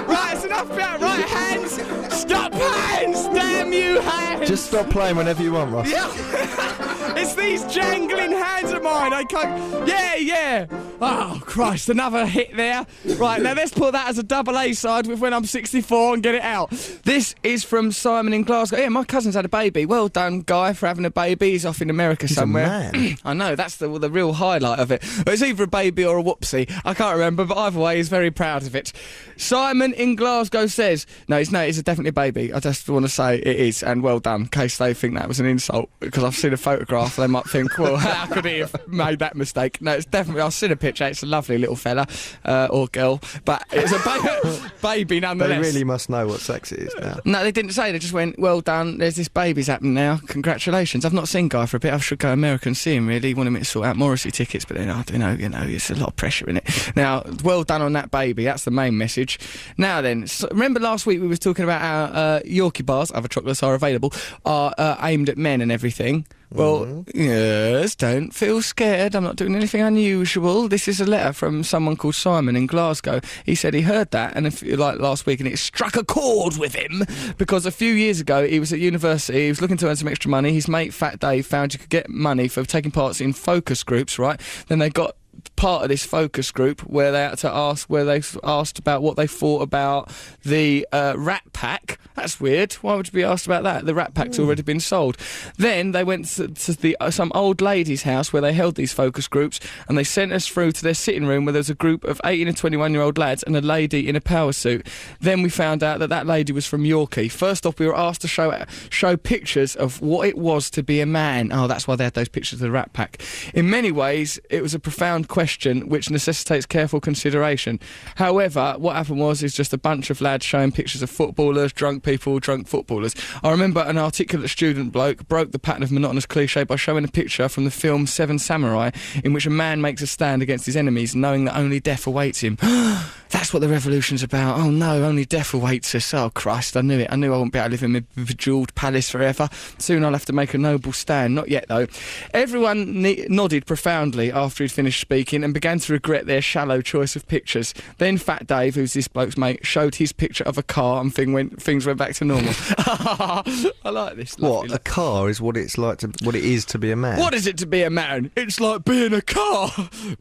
Right, it's enough about right hands. Stop hands, damn you hands. Just stop playing whenever you want, Russ. Yeah. It's these jangling hands of mine. I can't. Yeah. Oh, Christ, another hit there. Right, now let's put that as a double A-side with When I'm 64 and get it out. This is from Simon in Glasgow. Yeah, my cousin's had a baby. Well done, Guy, for having a baby. He's off in America somewhere. a man. I know, that's the real highlight of it. But it's either a baby or a whoopsie. I can't remember, but either way, he's very proud of it. Simon in Glasgow says, no, it's definitely a baby. I just want to say it is, and well done, in case they think that was an insult, because I've seen a photograph, they might think, well, how could he have made that mistake? No, it's definitely, I've seen a picture, it's a lovely little fella, or girl, but it's a baby nonetheless. They really must know what sex it is now. No, they didn't say, they just went, well done, there's this baby's happening now, congratulations. I've not seen Guy for a bit, I should go America and see him really, he wanted me to sort out Morrissey tickets, but then, I don't know, there's a lot of pressure in it. Now, well done on that baby, that's the main message. Now then, so remember last week we were talking about how Yorkie bars, other chocolates are available, are aimed at men and everything. Well, yes, don't feel scared. I'm not doing anything unusual. This is a letter from someone called Simon in Glasgow. He said he heard that, and like last week, and it struck a chord with him because a few years ago he was at university. He was looking to earn some extra money. His mate Fat Dave found you could get money for taking part in focus groups. Right? Then they got part of this focus group where they had to ask, where they asked about what they thought about the Rat Pack. That's weird. Why would you be asked about that? The Rat Pack's already been sold. Then they went to some old lady's house where they held these focus groups, and they sent us through to their sitting room where there was a group of 18 and 21-year-old lads and a lady in a power suit. Then we found out that lady was from Yorkie. First off, we were asked to show pictures of what it was to be a man. Oh, that's why they had those pictures of the Rat Pack. In many ways, it was a profound question which necessitates careful consideration. However, what happened was just a bunch of lads showing pictures of footballers, drunk people, drunk footballers. I remember an articulate student bloke broke the pattern of monotonous cliche by showing a picture from the film Seven Samurai in which a man makes a stand against his enemies knowing that only death awaits him. That's what the revolution's about. Oh no, only death awaits us. Oh Christ, I knew it. I knew I wouldn't be able to live in my bejewelled palace forever. Soon I'll have to make a noble stand. Not yet though. Everyone nodded profoundly after he'd finished speaking and began to regret their shallow choice of pictures. Then Fat Dave, who's this bloke's mate, showed his picture of a car and things went back to normal. I like this. What, a car is what it's like what it is to be a man? What is it to be a man? It's like being a car.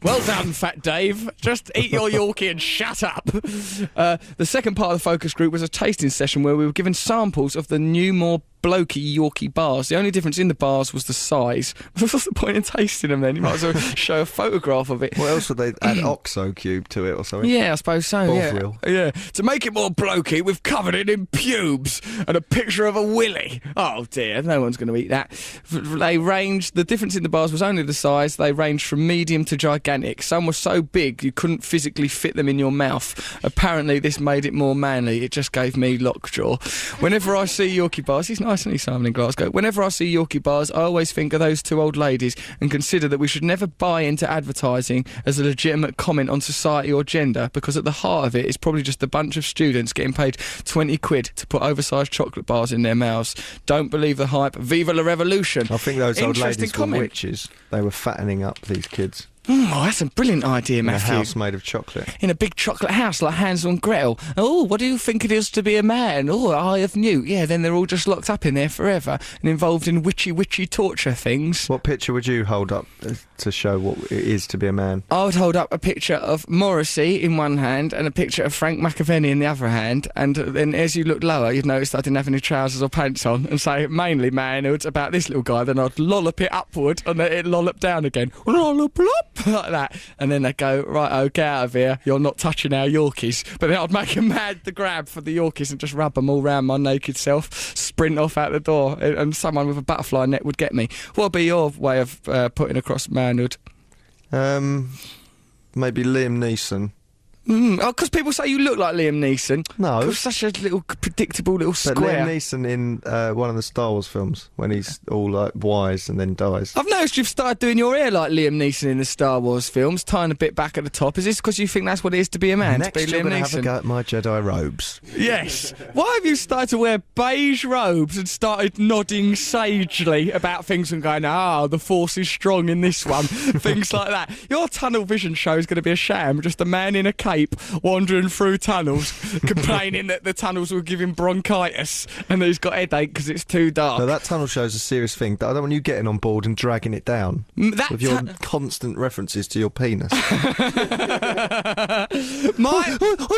Well done, Fat Dave. Just eat your Yorkie and shut up. The second part of the focus group was a tasting session where we were given samples of the new, more blokey Yorkie bars. The only difference in the bars was the size. What's the point in tasting them then? You might as well show a photograph of it. What else would they add? Oxo cube to it or something? Yeah, I suppose so. Bovril. Yeah. To make it more blokey, we've covered it in pubes and a picture of a willy. Oh dear, no one's going to eat that. The difference in the bars was only the size. They ranged from medium to gigantic. Some were so big you couldn't physically fit them in your mouth. Apparently this made it more manly. It just gave me lockjaw. Whenever I see Yorkie bars, he's nice, isn't he, Simon in Glasgow? Whenever I see Yorkie bars, I always think of those two old ladies and consider that we should never buy into advertising as a legitimate comment on society or gender, because at the heart of it is probably just a bunch of students getting paid 20 quid to put oversized chocolate bars in their mouths. Don't believe the hype. Viva la revolution. I think those old ladies were witches. They were fattening up these kids. Oh, that's a brilliant idea, Matthew. In a house made of chocolate. In a big chocolate house like Hansel and Gretel. Oh, what do you think it is to be a man? Oh, Eye of Newt. Yeah, then they're all just locked up in there forever and involved in witchy torture things. What picture would you hold up to show what it is to be a man? I would hold up a picture of Morrissey in one hand and a picture of Frank McAvenny in the other hand, and then as you look lower, you'd notice I didn't have any trousers or pants on, and say mainly manhood's about this little guy, then I'd lollop it upward and then it'd lollop down again. Lollop, like that. And then they'd go, right, oh, get out of here, you're not touching our Yorkies. But then I'd make a mad the grab for the Yorkies and just rub them all round my naked self, sprint off out the door, and someone with a butterfly net would get me. What would be your way of putting across manhood? Maybe Liam Neeson. Because people say you look like Liam Neeson. No. You're such a little predictable little But square. Liam Neeson in one of the Star Wars films, when he's all like wise and then dies. I've noticed you've started doing your hair like Liam Neeson in the Star Wars films, tying a bit back at the top. Is this because you think that's what it is to be a man, Next to be you're Liam going to Neeson? have a go at my Jedi robes. Yes. Why have you started to wear beige robes and started nodding sagely about things and going, the Force is strong in this one, things like that? Your tunnel vision show is going to be a sham, just a man in a cape ape wandering through tunnels, complaining that the tunnels were giving bronchitis and that he's got headache because it's too dark. No, that tunnel show's a serious thing. I don't want you getting on board and dragging it down with your constant references to your penis. I've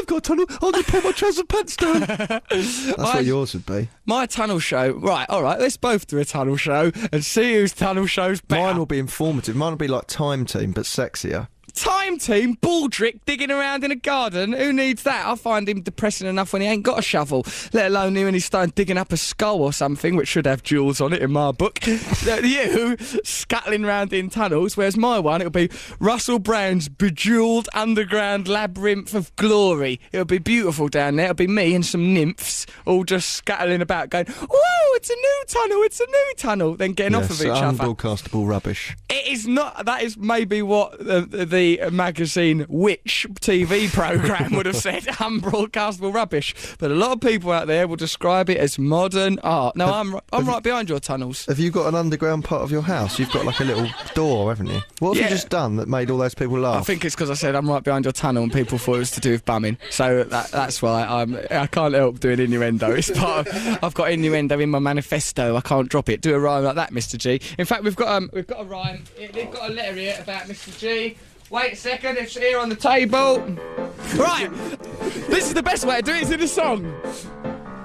got a tunnel. I'm going to pull my trousers and pants down. That's what yours would be. My tunnel show. Right, all right, let's both do a tunnel show and see whose tunnel show's better. Mine will be informative. Mine will be like Time Team, but sexier. Time Team, Baldrick digging around in a garden. Who needs that? I find him depressing enough when he ain't got a shovel, let alone when he's starting digging up a skull or something, which should have jewels on it in my book. You scuttling around in tunnels, whereas my one, it'll be Russell Brand's bejewelled underground labyrinth of glory. It'll be beautiful down there. It'll be me and some nymphs all just scuttling about going, whoa, it's a new tunnel, it's a new tunnel, then getting off of each other. Unbroadcastable rubbish. It is not. That is maybe what the magazine Witch TV programme would have said, unbroadcastable rubbish. But a lot of people out there will describe it as modern art. No, I'm right behind your tunnels. Have you got an underground part of your house? You've got like a little door, haven't you? What have you just done that made all those people laugh? I think it's because I said I'm right behind your tunnel and people thought it was to do with bumming. So that's why I can't help doing innuendo. It's part of, I've got innuendo in my manifesto. I can't drop it. Do a rhyme like that, Mr. G. In fact, we've got a rhyme. They've got a letter here about Mr. G. Wait a second, it's here on the table. Right, this is the best way to do it, it's in a song.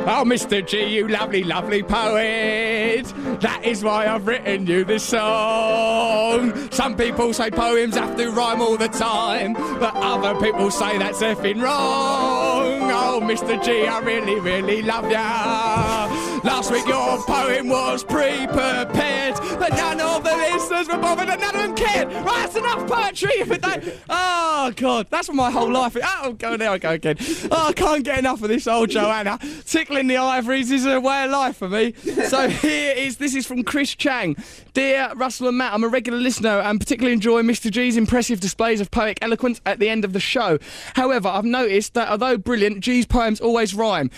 Oh, Mr. G, you lovely, lovely poet. That is why I've written you this song. Some people say poems have to rhyme all the time, but other people say that's effing wrong. Oh, Mr. G, I really, really love ya. Last week your poem was pre-prepared, but none of the listeners were bothered and none of them cared. Right, that's enough poetry for that. Oh, God, that's what my whole life is. Oh, God, there I go again. Oh, I can't get enough of this old Joanna. Tickling the ivories is a way of life for me. So this is from Chris Chang. Dear Russell and Matt, I'm a regular listener and particularly enjoy Mr. G's impressive displays of poetic eloquence at the end of the show. However, I've noticed that although brilliant, G's poems always rhyme.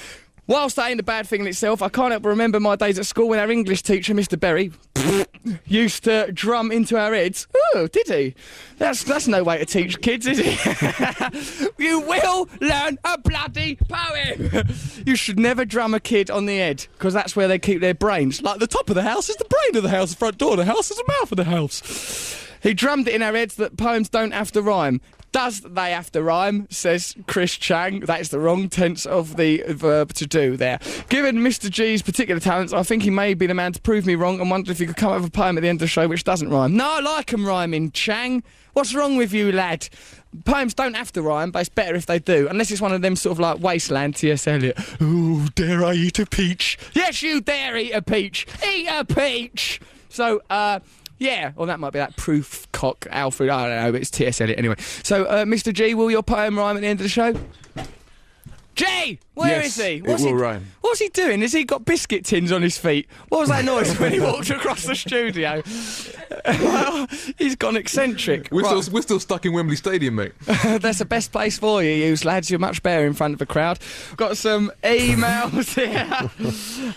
Whilst that ain't a bad thing in itself, I can't help but remember my days at school when our English teacher, Mr. Berry, used to drum into our heads. Oh, did he? That's no way to teach kids, is it? You will learn a bloody poem. You should never drum a kid on the head, because that's where they keep their brains. Like the top of the house is the brain of the house, the front door of the house is the mouth of the house. He drummed it in our heads that poems don't have to rhyme. Does they have to rhyme, says Chris Chang. That is the wrong tense of the verb to do there. Given Mr. G's particular talents, I think he may be the man to prove me wrong and wonder if he could come up with a poem at the end of the show which doesn't rhyme. No, I like 'em rhyming, Chang. What's wrong with you, lad? Poems don't have to rhyme, but it's better if they do. Unless it's one of them sort of like Wasteland, T.S. Eliot. Oh, dare I eat a peach? Yes, you dare eat a peach. Eat a peach! So, yeah, well, that might be that proof cock Alfred. I don't know, but it's T.S. Eliot anyway. So, Mr. G, will your poem rhyme at the end of the show? G! Where is he? It will rhyme. What's he doing? Has he got biscuit tins on his feet? What was that noise when he walked across the studio? Well, he's gone eccentric. We're still stuck in Wembley Stadium, mate. That's the best place for you lads. You're much better in front of a crowd. Got some emails here.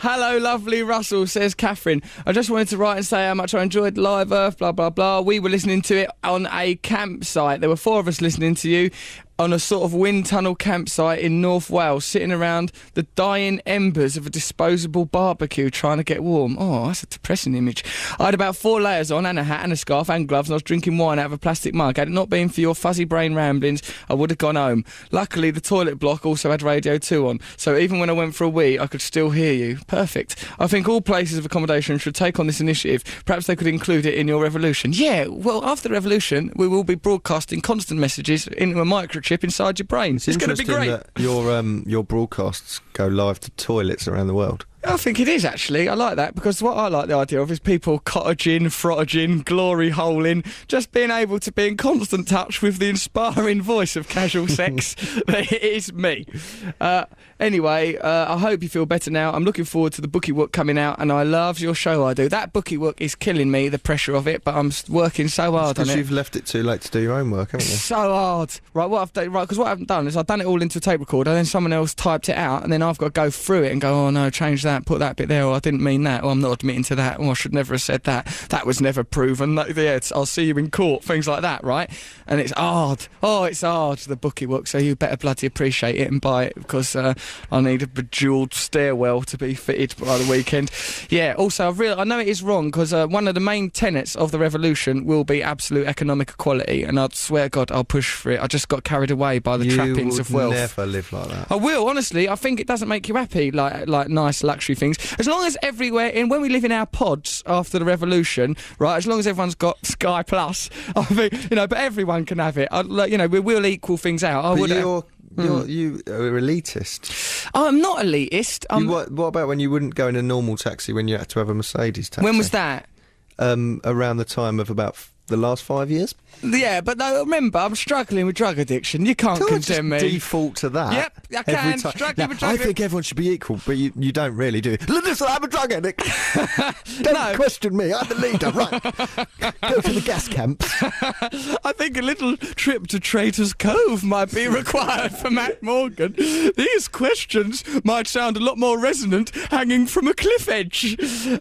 Hello, lovely Russell, says Catherine. I just wanted to write and say how much I enjoyed Live Earth, blah, blah, blah. We were listening to it on a campsite. There were 4 of us listening to you on a sort of wind tunnel campsite in North Wales, sitting around the dying embers of a disposable barbecue trying to get warm. Oh, that's a depressing image. I had about 4 layers on and a hat and a scarf and gloves, and I was drinking wine out of a plastic mug. Had it not been for your fuzzy brain ramblings, I would have gone home. Luckily, the toilet block also had Radio 2 on, so even when I went for a wee, I could still hear you. Perfect. I think all places of accommodation should take on this initiative. Perhaps they could include it in your revolution. Yeah, well, after the revolution, we will be broadcasting constant messages into a microchip inside your brain. It's going to be great. That your broadcasts go live to toilets around the world. I think it is, actually. I like that, because what I like the idea of is people cottaging, frottaging, glory holing, just being able to be in constant touch with the inspiring voice of casual sex. It is me. Anyway, I hope you feel better now. I'm looking forward to the Bookie Wook coming out, and I love your show, I do. That Bookie Wook is killing me, the pressure of it, but I'm working so hard on it. Because you've left it too late to do your own work, haven't you? So hard. Right, because what I haven't done is I've done it all into a tape recorder, then someone else typed it out, and then I've got to go through it and go, oh no, change that. that? Put that bit there, or I didn't mean that, or I'm not admitting to that, or I should never have said that. That was never proven. I'll see you in court, things like that, right? And it's hard. Oh, it's hard, the bookie book, so you better bloody appreciate it and buy it, because I need a bejewelled stairwell to be fitted by the weekend. Yeah, also, I know it is wrong, because one of the main tenets of the revolution will be absolute economic equality, and I swear God, I'll push for it. I just got carried away by the trappings of wealth. You would never live like that. I will, honestly. I think it doesn't make you happy, like nice luxury things. As long as everywhere, when we live in our pods after the revolution, right, as long as everyone's got Sky Plus, I think, but everyone can have it. We will equal things out. You are elitist. I'm not elitist. What about when you wouldn't go in a normal taxi when you had to have a Mercedes taxi? When was that? Around the time of about the last 5 years. Yeah, but no, remember, I'm struggling with drug addiction. You can't condemn me. Default to that. Yep, I can. Struggling with drug I think everyone should be equal, but you don't really, do you? Listen, I'm a drug addict. Don't question me. I'm the leader. Right. Go to the gas camps. I think a little trip to Traitors Cove might be required for Matt Morgan. These questions might sound a lot more resonant hanging from a cliff edge.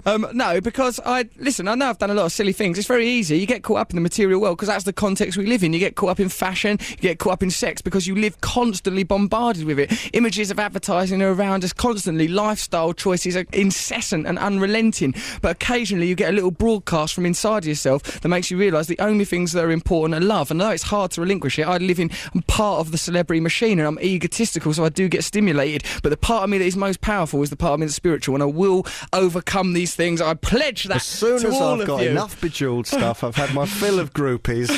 No, because I know I've done a lot of silly things. It's very easy. You get caught up in the material world because that's the context we live in. You get caught up in fashion, you get caught up in sex because you live constantly bombarded with it. Images of advertising are around us constantly. Lifestyle choices are incessant and unrelenting. But occasionally you get a little broadcast from inside yourself that makes you realise the only things that are important are love. And though it's hard to relinquish it, I'm part of the celebrity machine and I'm egotistical, so I do get stimulated. But the part of me that is most powerful is the part of me that's spiritual, and I will overcome these things. I pledge that. As soon as I've got enough bejeweled stuff, I've had my fill of groupies,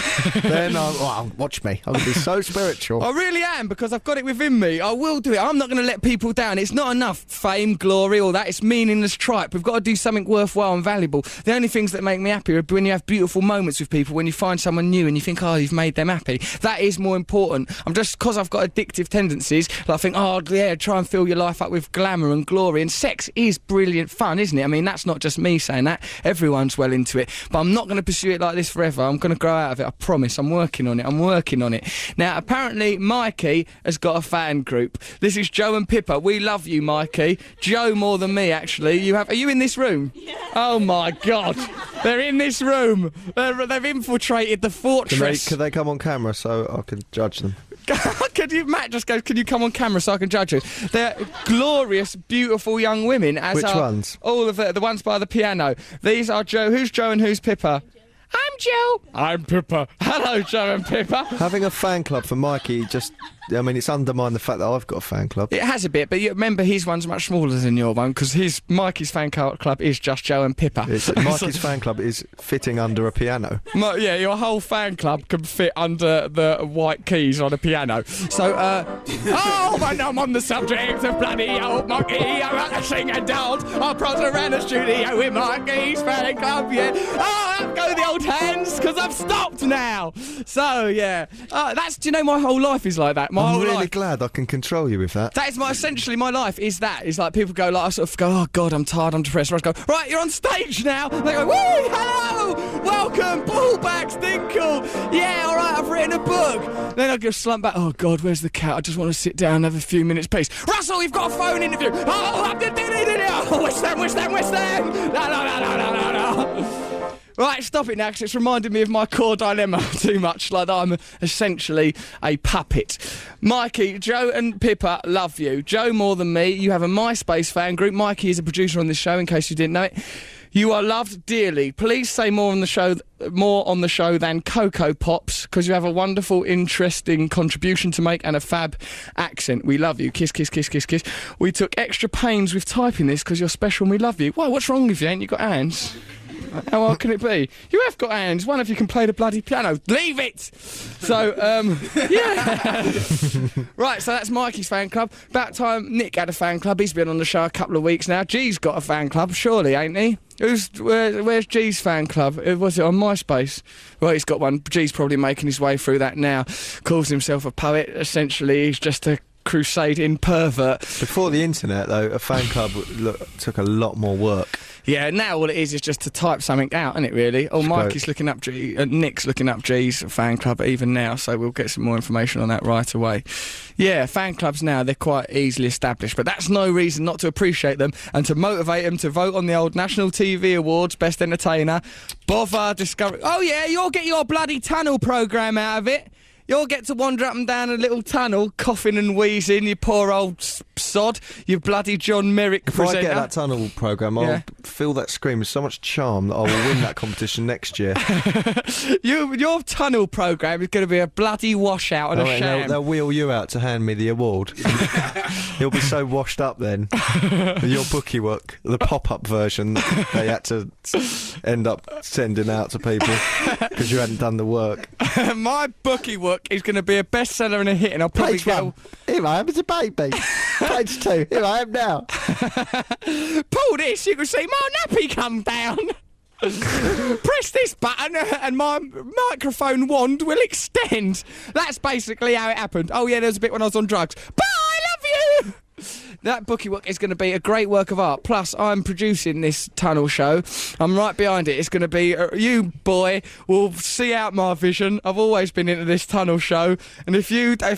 then watch me. I'm going to be so spiritual. I really am, because I've got it within me. I will do it. I'm not going to let people down. It's not enough fame, glory, all that. It's meaningless tripe. We've got to do something worthwhile and valuable. The only things that make me happy are when you have beautiful moments with people, when you find someone new and you think, you've made them happy. That is more important. I'm just, because I've got addictive tendencies, I think, try and fill your life up with glamour and glory. And sex is brilliant fun, isn't it? I mean, that's not just me saying that. Everyone's well into it. But I'm not going to pursue it like this forever. I'm going to grow out of it. I promise. I'm working on it. Now, apparently, Mikey has got a fan group. This is Joe and Pippa. We love you, Mikey. Joe more than me, actually. Are you in this room? Yeah. Oh, my God. They're in this room. They've infiltrated the fortress. Could they come on camera so I can judge them? Matt just goes, can you come on camera so I can judge you? They're glorious, beautiful young women. Which ones? All of the ones by the piano. These are Joe. Who's Joe and who's Pippa? I'm Joe. I'm Pippa. Hello, Joe and Pippa. Having a fan club for Mikey it's undermined the fact that I've got a fan club. It has a bit, but you remember his one's much smaller than your one, because Mikey's fan club is just Joe and Pippa. Mikey's fan club is fitting under a piano. Your whole fan club can fit under the white keys on a piano. So, when I'm on the subject of bloody old Mikey, I'm about to sing and dance. I'll prance around the studio with Mikey's fan club, yeah. Let's go the old hands, because I've stopped now. So, yeah. Do you know, my whole life is like that. I'm really glad I can control you with that. That is essentially my life, is that. It's like people go, I sort of go, oh God, I'm tired, I'm depressed. I go, right, you're on stage now. And they go, woo, hello, welcome, Ballbacks, Dinkle. Yeah, all right, I've written a book. Then I go slump back, oh God, where's the cat? I just want to sit down and have a few minutes peace. Russell, you've got a phone interview. What's them? No. Right, stop it now, because it's reminded me of my core dilemma too much, like that I'm essentially a puppet. Mikey, Joe and Pippa love you. Joe more than me. You have a MySpace fan group. Mikey is a producer on this show, in case you didn't know it. You are loved dearly. Please say more on the show than Cocoa Pops, because you have a wonderful, interesting contribution to make and a fab accent. We love you. Kiss, kiss, kiss, kiss, kiss. We took extra pains with typing this because you're special and we love you. Why, what's wrong with you? Ain't you got hands? How hard can it be? You have got hands. One of you can play the bloody piano. Leave it! So, yeah. Right, so that's Mikey's fan club. About time Nick had a fan club. He's been on the show a couple of weeks now. G's got a fan club, surely, ain't he? Where's G's fan club? Was it on MySpace? Well, he's got one. G's probably making his way through that now. Calls himself a poet. Essentially, he's just a crusading pervert. Before the internet, though, a fan club took a lot more work. Yeah, now all it is just to type something out, isn't it, really? Oh, Mikey's looking up Nick's looking up G's fan club even now, so we'll get some more information on that right away. Yeah, fan clubs now, they're quite easily established, but that's no reason not to appreciate them and to motivate them to vote on the old National TV Awards, Best Entertainer, bother discover... Oh, yeah, you'll get your bloody tunnel programme out of it. You'll get to wander up and down a little tunnel, coughing and wheezing, you poor old sod, you bloody John Merrick presenter. If I get that tunnel programme, I'll fill that screen with so much charm that I will win that competition next year. Your tunnel programme is going to be a bloody washout and a sham. They'll wheel you out to hand me the award. You'll be so washed up then. Your bookie work, the pop-up version that they had to end up sending out to people because you hadn't done the work. My bookie work is going to be a bestseller and a hit, and I'll probably Page 1. Here I am as a baby. Page 2. Here I am now. Pull this, you can see my nappy come down. Press this button and my microphone wand will extend. That's basically how it happened. Oh yeah, there was a bit when I was on drugs. But I love you! That bookie work is going to be a great work of art. Plus, I'm producing this tunnel show. I'm right behind it. It's going to be... you, boy, will see out my vision. I've always been into this tunnel show. And if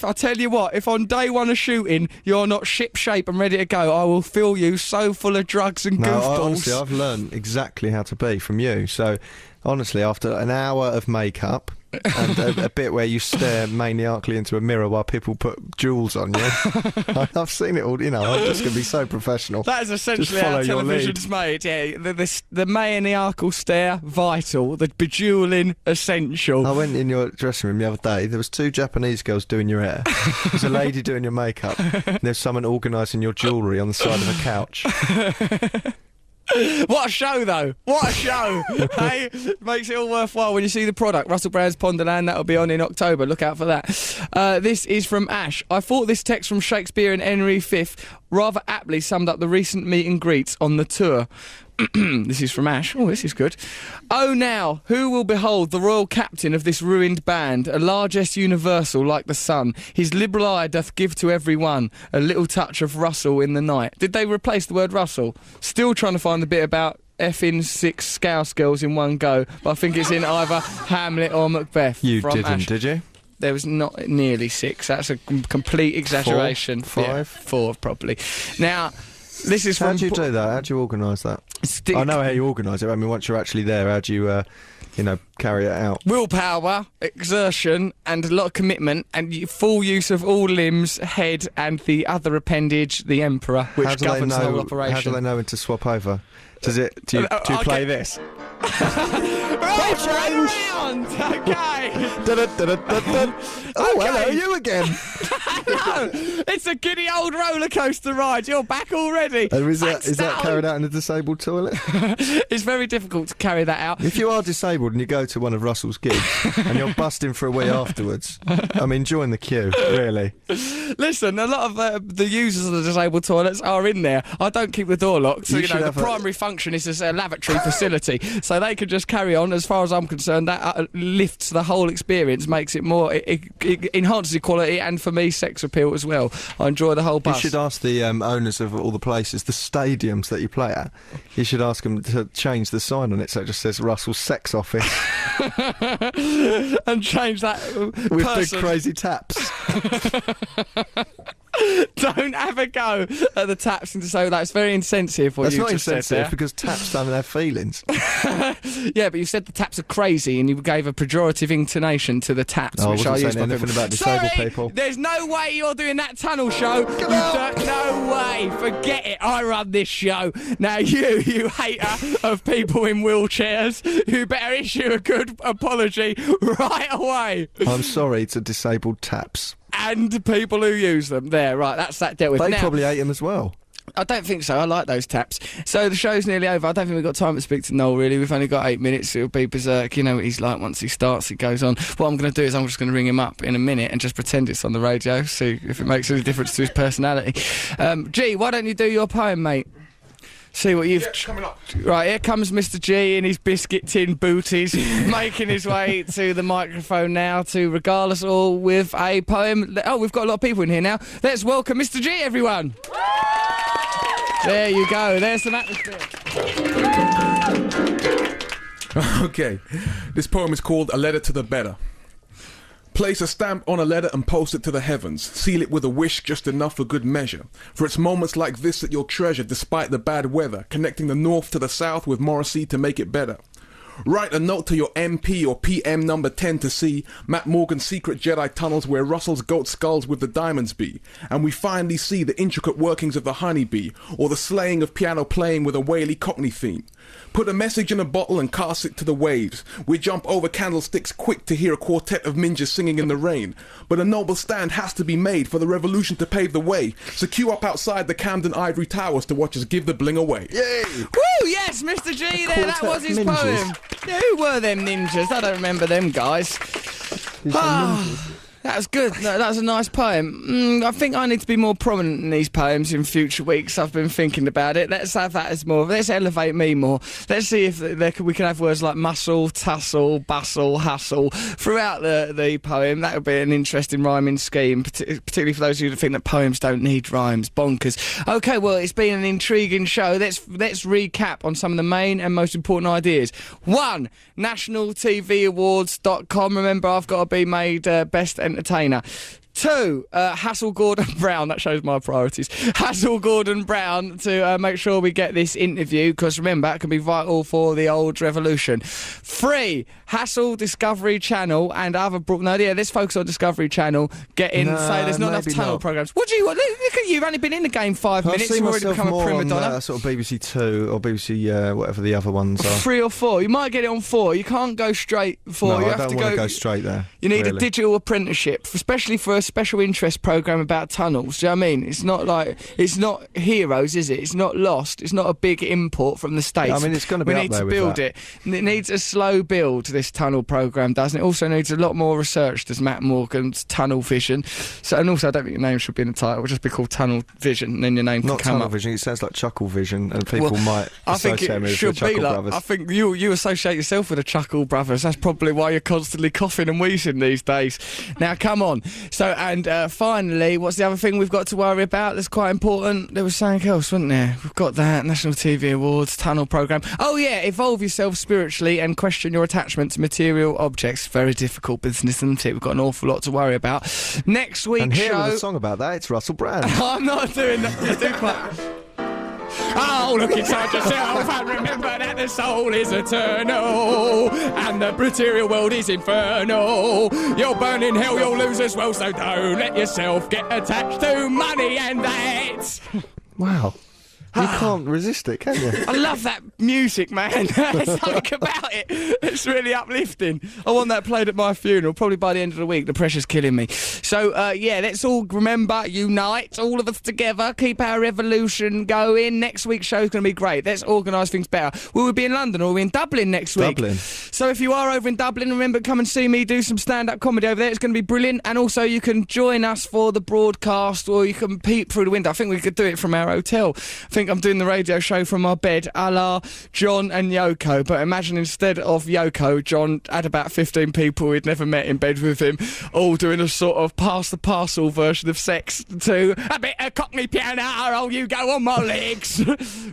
I tell you what, if on day one of shooting, you're not ship-shape and ready to go, I will fill you so full of drugs and goofballs. Honestly, I've learned exactly how to be from you. So, honestly, after an hour of makeup... and a bit where you stare maniacally into a mirror while people put jewels on you. I've seen it all, you know, I'm just going to be so professional. That is essentially how television's made, yeah. The maniacal stare, vital. The bejeweling, essential. I went in your dressing room the other day, there was 2 Japanese girls doing your hair. There's a lady doing your makeup. There's someone organising your jewellery on the side of a couch. What a show, though. What a show. Hey, makes it all worthwhile when you see the product. Russell Brand's Ponderland, that'll be on in October. Look out for that. This is from Ash. I thought this text from Shakespeare and Henry V rather aptly summed up the recent meet and greets on the tour. This is from Ash. Oh, this is good. Oh, now, who will behold the royal captain of this ruined band, a largesse universal like the sun? His liberal eye doth give to every one a little touch of Russell in the night. Did they replace the word Russell? Still trying to find the bit about effing 6 Scouse girls in one go, but I think it's in either Hamlet or Macbeth. You from didn't, Ash. did you? There was not nearly 6. That's a complete exaggeration. 4, 5? Yeah, 4 probably. Now... This is from... How do you do that? How do you organise that? I know how you organise it. I mean, once you're actually there, how do you, carry it out? Willpower, exertion, and a lot of commitment, and full use of all limbs, head, and the other appendage, the emperor, which governs the whole operation. How do they know when to swap over? Do you play this? Right, turn around! Okay! Oh, hello, you again! No, it's a giddy old roller coaster ride. You're back already. Is that carried out in a disabled toilet? It's very difficult to carry that out. If you are disabled and you go to one of Russell's gigs and you're busting for a wee afterwards, I mean, join the queue, really. Listen, a lot of the users of the disabled toilets are in there. I don't keep the door locked, so the primary function is as a lavatory facility, so they can just carry on. As far as I'm concerned, that lifts the whole experience, makes it more, it enhances the quality, and for me, sex appeal as well. I enjoy the whole bus. You should ask the owners of all the places, the stadiums that you play at, you should ask them to change the sign on it so it just says Russell's Sex Office. And change that with big crazy taps. Don't have a go at the taps and say that's very insensitive. That's not insensitive because taps don't have feelings. Yeah, but you said the taps are crazy and you gave a pejorative intonation to the taps, which I use. Anything about disabled people. There's no way you're doing that tunnel show. No way. Forget it. I run this show. Now you hater of people in wheelchairs, you better issue a good apology right away. I'm sorry to disabled taps. And people who use them. There, right, that's that dealt with. They probably ate them as well. I don't think so. I like those taps. So the show's nearly over. I don't think we've got time to speak to Noel, really. We've only got 8 minutes. It'll be berserk. You know what he's like once he starts, he goes on. What I'm going to do is I'm just going to ring him up in a minute and just pretend it's on the radio, see if it makes any difference to his personality. G, why don't you do your poem, mate? See what you've... coming up. Right, here comes Mr. G in his biscuit tin booties, making his way to the microphone now to regale us all with a poem. Oh, we've got a lot of people in here now. Let's welcome Mr. G, everyone. There you go. There's some atmosphere. Okay, this poem is called A Letter to the Better. Place a stamp on a letter and post it to the heavens. Seal it with a wish just enough for good measure. For it's moments like this that you'll treasure despite the bad weather, connecting the north to the south with Morrissey to make it better. Write a note to your MP or PM number 10 to see Matt Morgan's secret Jedi tunnels where Russell's goat skulls with the diamonds be, and we finally see the intricate workings of the honeybee, or the slaying of piano playing with a Whaley Cockney theme. Put a message in a bottle and cast it to the waves. We jump over candlesticks quick to hear a quartet of ninjas singing in the rain. But a noble stand has to be made for the revolution to pave the way. So queue up outside the Camden Ivory Towers to watch us give the bling away. Yay! Woo! Yes, Mr. G there, that was his poem. Yeah, who were them ninjas? I don't remember them guys. That was good. That was a nice poem. I think I need to be more prominent in these poems in future weeks. I've been thinking about it. Let's have that as more. Let's elevate me more. Let's see if we can have words like muscle, tussle, bustle, hustle throughout the poem. That would be an interesting rhyming scheme, particularly for those of you that think that poems don't need rhymes. Bonkers. Okay, well, it's been an intriguing show. Let's recap on some of the main and most important ideas. 1. NationalTVAwards.com. Remember, I've got to be made best entertainer. 2, Hassel Gordon Brown, that shows my priorities. Hassel Gordon Brown to make sure we get this interview, because remember, it can be vital for the old revolution. 3, Hassel Discovery Channel and other... let's focus on Discovery Channel. Say there's not enough tunnel programmes. What do you want? Look at you, you've only been in the game 5 minutes, you've already become a prima donna. Sort of BBC 2 or BBC whatever the other ones are. 3 or 4. You might get it on 4. You can't go straight 4. No, you I don't want to go straight there. You need really. a digital apprenticeship, especially for a special interest programme about tunnels. Do you know what I mean? It's not Heroes, is it? It's not Lost. It's not a big import from the States. I mean, it's going to be We need to build it. It needs a slow build, this tunnel programme, doesn't it? Also needs a lot more research, does Matt Morgan's Tunnel Vision. And also, I don't think your name should be in the title. It will just be called Tunnel Vision, and then your name can come up. Not Tunnel Vision, it sounds like Chuckle Vision, and people might associate me with the Chuckle Brothers. I think you associate yourself with the Chuckle Brothers. That's probably why you're constantly coughing and wheezing these days. Now, come on. So, and finally, what's the other thing we've got to worry about that's quite important? There was something else, wasn't there? We've got that, National TV Awards, Tunnel programme. Oh yeah, evolve yourself spiritually and question your attachment to material objects. Very difficult business, isn't it? We've got an awful lot to worry about. Next week's and here show... with a song about that, it's Russell Brand. I'm not doing that. I do quite... Oh, look inside yourself and remember that the soul is eternal and the material world is infernal. You'll burn in hell, you'll lose as well, so don't let yourself get attached to money and that. Wow. You can't resist it, can you? I love that music, man. There's something about it. It's really uplifting. I want that played at my funeral, probably by the end of the week. The pressure's killing me. So, let's all remember, unite, all of us together, keep our revolution going. Next week's show's going to be great. Let's organise things better. Will we be in London or will we be in Dublin next week? Dublin. So if you are over in Dublin, remember, come and see me do some stand-up comedy over there. It's going to be brilliant. And also, you can join us for the broadcast, or you can peep through the window. I think we could do it from our hotel. I think I'm doing the radio show from my bed, a la John and Yoko, but imagine instead of Yoko, John had about 15 people he'd never met in bed with him, all doing a sort of pass the parcel version of sex to a bit of Cockney piano, oh you go on my legs.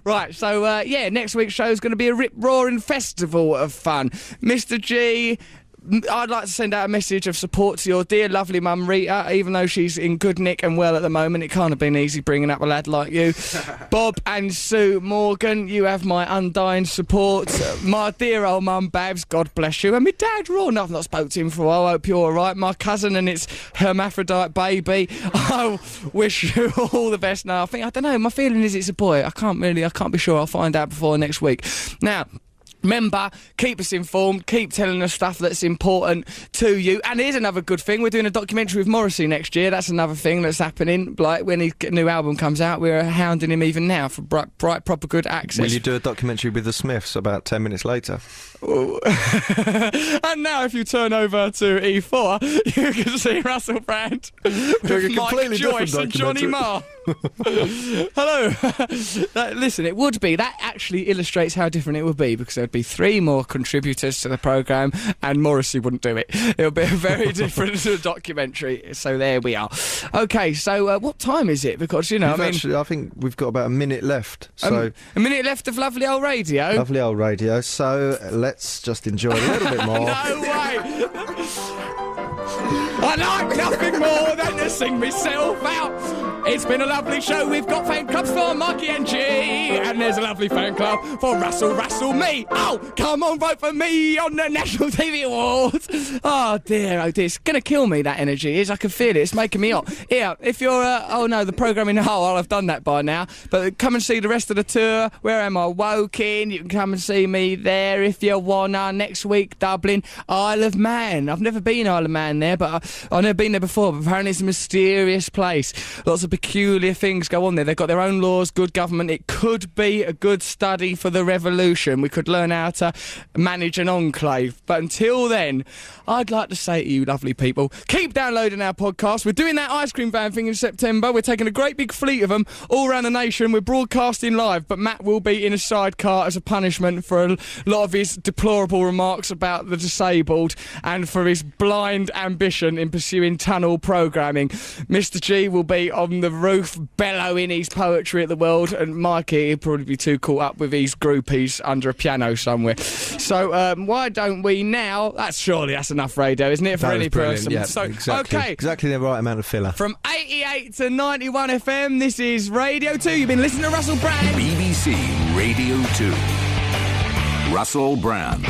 Right, so next week's show is going to be a rip-roaring festival of fun. Mr. G, I'd like to send out a message of support to your dear lovely mum Rita, even though she's in good nick and well at the moment. It can't have been easy bringing up a lad like you. Bob and Sue Morgan, you have my undying support. My dear old mum Babs, God bless you. And my dad Ron, I've not spoke to him for a while, I hope you're alright. My cousin and its hermaphrodite baby, I wish you all the best. Now, I don't know, my feeling is it's a boy. I can't be sure. I'll find out before next week. Now, remember, keep us informed, keep telling us stuff that's important to you. And here's another good thing, we're doing a documentary with Morrissey next year. That's another thing that's happening. Like, when his new album comes out, we're hounding him even now for bright proper good access. Will you do a documentary with the Smiths about 10 minutes later? And now if you turn over to E4, you can see Russell Brand with Mike Joyce and Johnny Marr. Hello. Listen, it would be. That actually illustrates how different it would be, because there would be 3 more contributors to the programme and Morrissey wouldn't do it. It would be a very different documentary. So there we are. OK, so what time is it? Because, you know, I think we've got about a minute left. So a minute left of lovely old radio. Lovely old radio. So let's just enjoy it a little bit more. No way. I like nothing more than to sing myself out. It's been a lovely show. We've got fan clubs for Mikey and G, and there's a lovely fan club for Russell me. Oh, come on, vote for me on the National TV Awards. Oh dear, it's gonna kill me, that energy is. I can feel it. It's making me hot. Yeah, if you're oh no, the programme in Hull, I'll have done that by now. But come and see the rest of the tour. Where am I? Woking. You can come and see me there if you wanna. Next week, Dublin, Isle of Man. I've never been Isle of Man there, but I've never been there before. But apparently it's a mysterious place. Lots of peculiar things go on there. They've got their own laws, good government. It could be a good study for the revolution. We could learn how to manage an enclave. But until then, I'd like to say to you, lovely people, keep downloading our podcast. We're doing that ice cream van thing in September. We're taking a great big fleet of them all around the nation. We're broadcasting live, but Matt will be in a sidecar as a punishment for a lot of his deplorable remarks about the disabled and for his blind ambition in pursuing tunnel programming. Mr. G will be on the roof bellowing his poetry at the world, and Mikey, he'll probably be too caught up with his groupies under a piano somewhere. So why don't we now? That's enough radio, isn't it, for any person? Yeah, so exactly. okay, Exactly the right amount of filler. from 88 to 91 FM, this is Radio 2. You've been listening to Russell Brand. BBC Radio 2. Russell Brand.